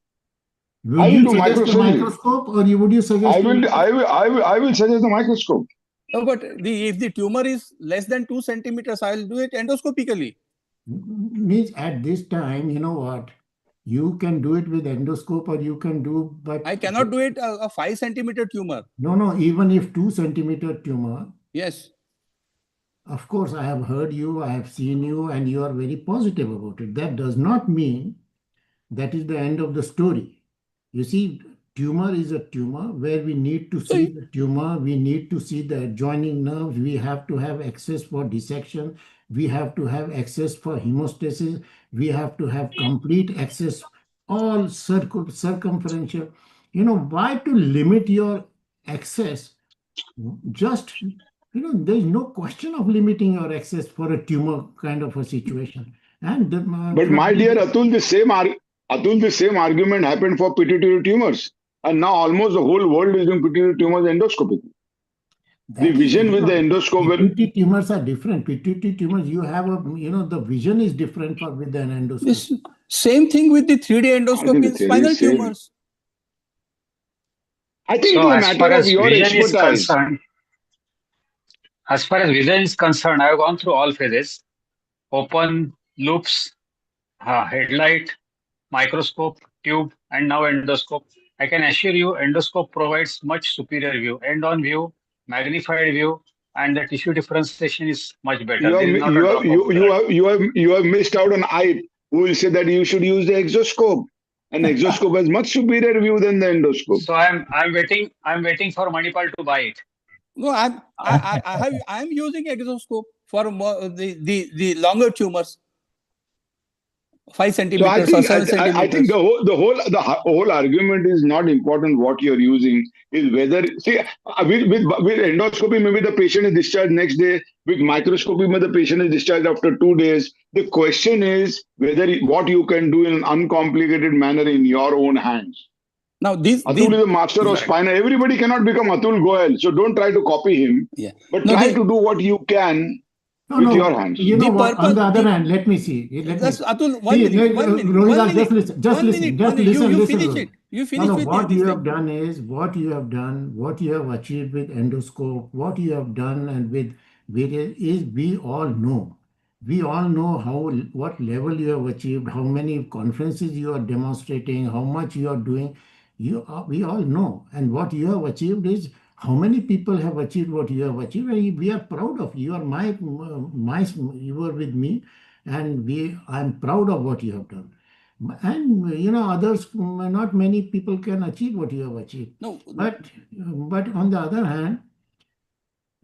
I would will you do suggest the microsurgery. microscope or would you suggest? I will suggest the microscope. No, but if the tumor is less than 2 centimeters, I will do it endoscopically. Means at this time, you know what? You can do it with endoscope or you can do, but I cannot do it a 5 centimeter tumor. no, even if 2 centimeter tumor, Yes. of course, I have heard you, I have seen you, and you are very positive about it. That does not mean that is the end of the story. You see, tumor is a tumor where we need to see the tumor, we need to see the adjoining nerves, we have to have access for dissection, we have to have access for hemostasis, we have to have complete access, all circumferential. You know, why to limit your access? Just, there is no question of limiting your access for a tumor kind of a situation. And But my dear Atul, the same argument happened for pituitary tumors, and now almost the whole world is doing pituitary tumors endoscopically. The vision with the endoscope will. Pituitary tumors are different. Pituitary tumors, you have the vision is different with an endoscope. This same thing with the 3D endoscopy in spinal tumors. I think so it is a matter of your expertise. As far as vision is concerned, I've gone through all phases: open, loops, headlight, microscope, tube, and now endoscope. I can assure you, endoscope provides much superior view, end-on view, magnified view, and the tissue differentiation is much better. There is not a drop of blood. You have missed out on I who will say that you should use the exoscope. An exoscope has much superior view than the endoscope. So I'm waiting for Manipal to buy it. No, I'm using exoscope for the longer tumors. 5 centimeters or 7 centimeters. I think the whole argument is not important what you're using, is whether, see, with endoscopy maybe the patient is discharged next day, with microscopy maybe the patient is discharged after 2 days. The question is whether what you can do in an uncomplicated manner in your own hands. Now Atul is a master of spinal. Everybody cannot become Atul Goyal, so don't try to copy him. Yeah. But try to do what you can with your hands. You know what? On the other hand, let me see. Atul, one minute. Rohit, just listen. You finish it. You finish with what you have done is what you have achieved with endoscope, what you have done and with various is we all know. We all know what level you have achieved, how many conferences you are demonstrating, how much you are doing. We all know. And what you have achieved is how many people have achieved what you have achieved. And we are proud of you. You are you were with me, and I'm proud of what you have done. And others, not many people can achieve what you have achieved. No, but on the other hand,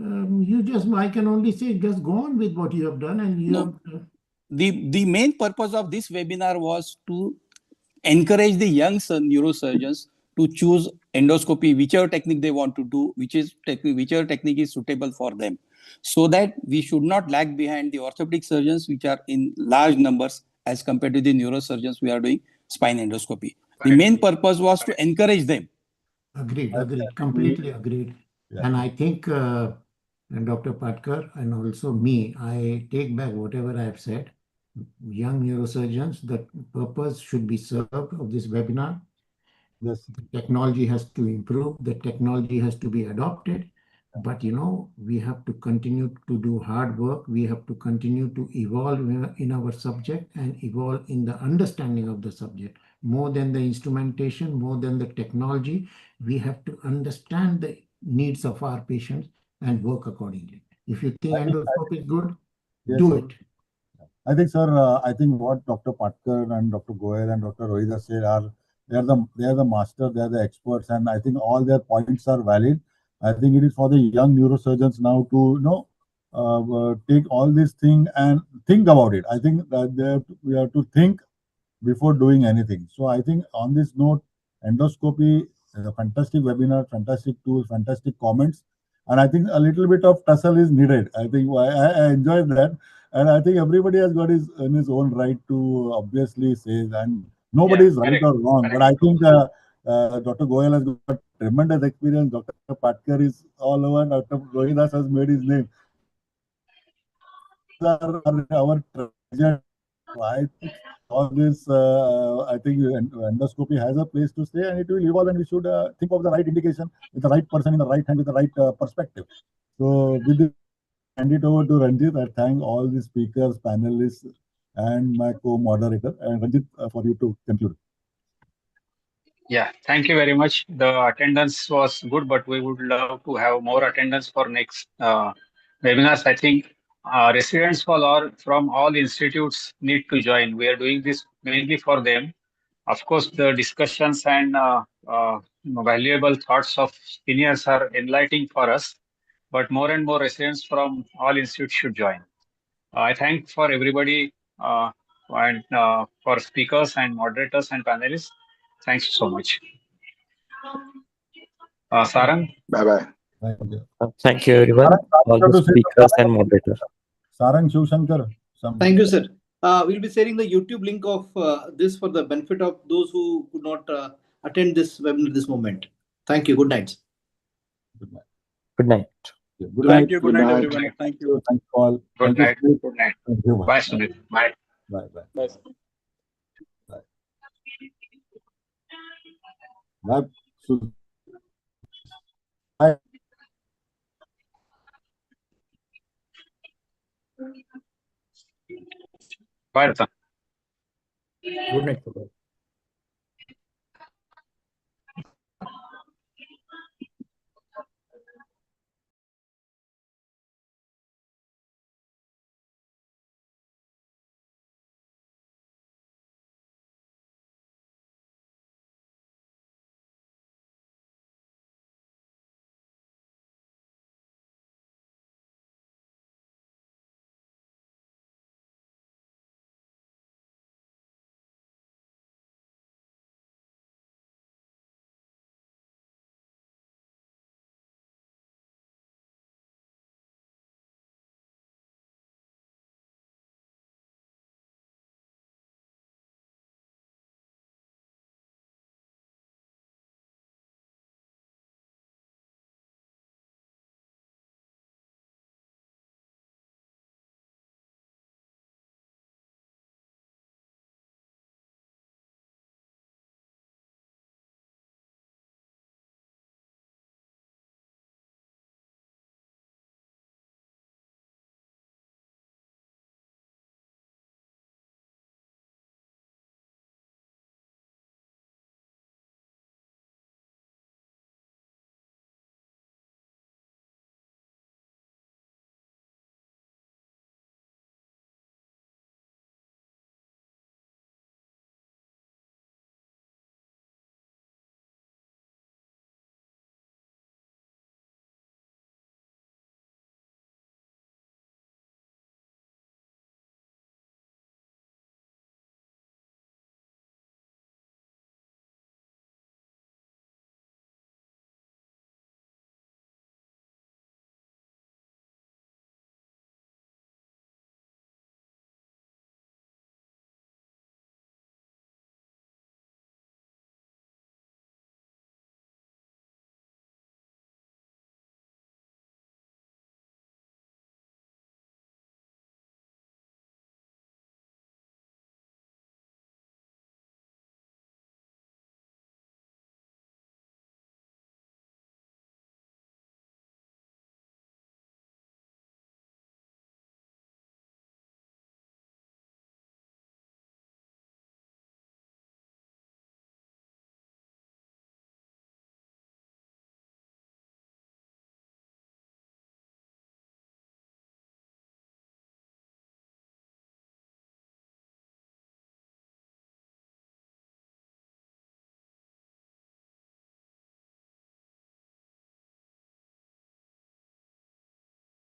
I can only say just go on with what you have done, and the main purpose of this webinar was to encourage the young neurosurgeons to choose endoscopy, whichever technique they want to do, whichever technique is suitable for them, so that we should not lag behind the orthopedic surgeons, which are in large numbers as compared to the neurosurgeons who are doing spine endoscopy. The main purpose was to encourage them. Agreed, completely agreed. Yeah. And I think Dr. Patkar and also me, I take back whatever I have said. Young neurosurgeons, the purpose should be served of this webinar. Yes. The technology has to improve, the technology has to be adopted, but we have to continue to do hard work. We have to continue to evolve in our subject and evolve in the understanding of the subject. More than the instrumentation, more than the technology, we have to understand the needs of our patients and work accordingly. If you think endoscope is good, do it. I think, sir, I think what Dr. Patkar and Dr. Goyal and Dr. Rohida said they are the master, they are the experts, and I think all their points are valid. I think it is for the young neurosurgeons now to take all this thing and think about it. I think that we have to think before doing anything. So I think on this note, endoscopy a fantastic webinar, fantastic tool, fantastic comments. And I think a little bit of tussle is needed. I think I enjoyed that. And I think everybody has got his in his own right to obviously say, and nobody is right or wrong. But I think Dr. Goyal has got tremendous experience. Dr. Patkar is all over. Dr. Rohidas has made his name. Our treasure. I think all this, I think endoscopy has a place to stay, and it will evolve, and we should think of the right indication with the right person in the right hand with the right perspective. So with this, hand it over to Ranjit. I thank all the speakers, panelists, and my co-moderator. And Ranjit, for you to conclude. Yeah, thank you very much. The attendance was good, but we would love to have more attendance for next webinars. I think residents from all institutes need to join. We are doing this mainly for them. Of course, the discussions and valuable thoughts of seniors are enlightening for us, but more and more residents from all institutes should join. I thank for everybody and for speakers and moderators and panelists. Thanks so much. Sarang? Bye-bye. Thank you. Thank you, everyone, all the speakers and moderators. Sarang Shivshankar. Thank you, sir. We'll be sharing the YouTube link of this for the benefit of those who could not attend this webinar this moment. Thank you. Good night. Good night. Good night. Good night. Good night, everyone. Thank you. Thank you all. Good night. You. Good night. Thank you. Bye, Sunil. Bye. Bye. Bye. Bye. Bye. Bye. Bye, Ratan. Good night.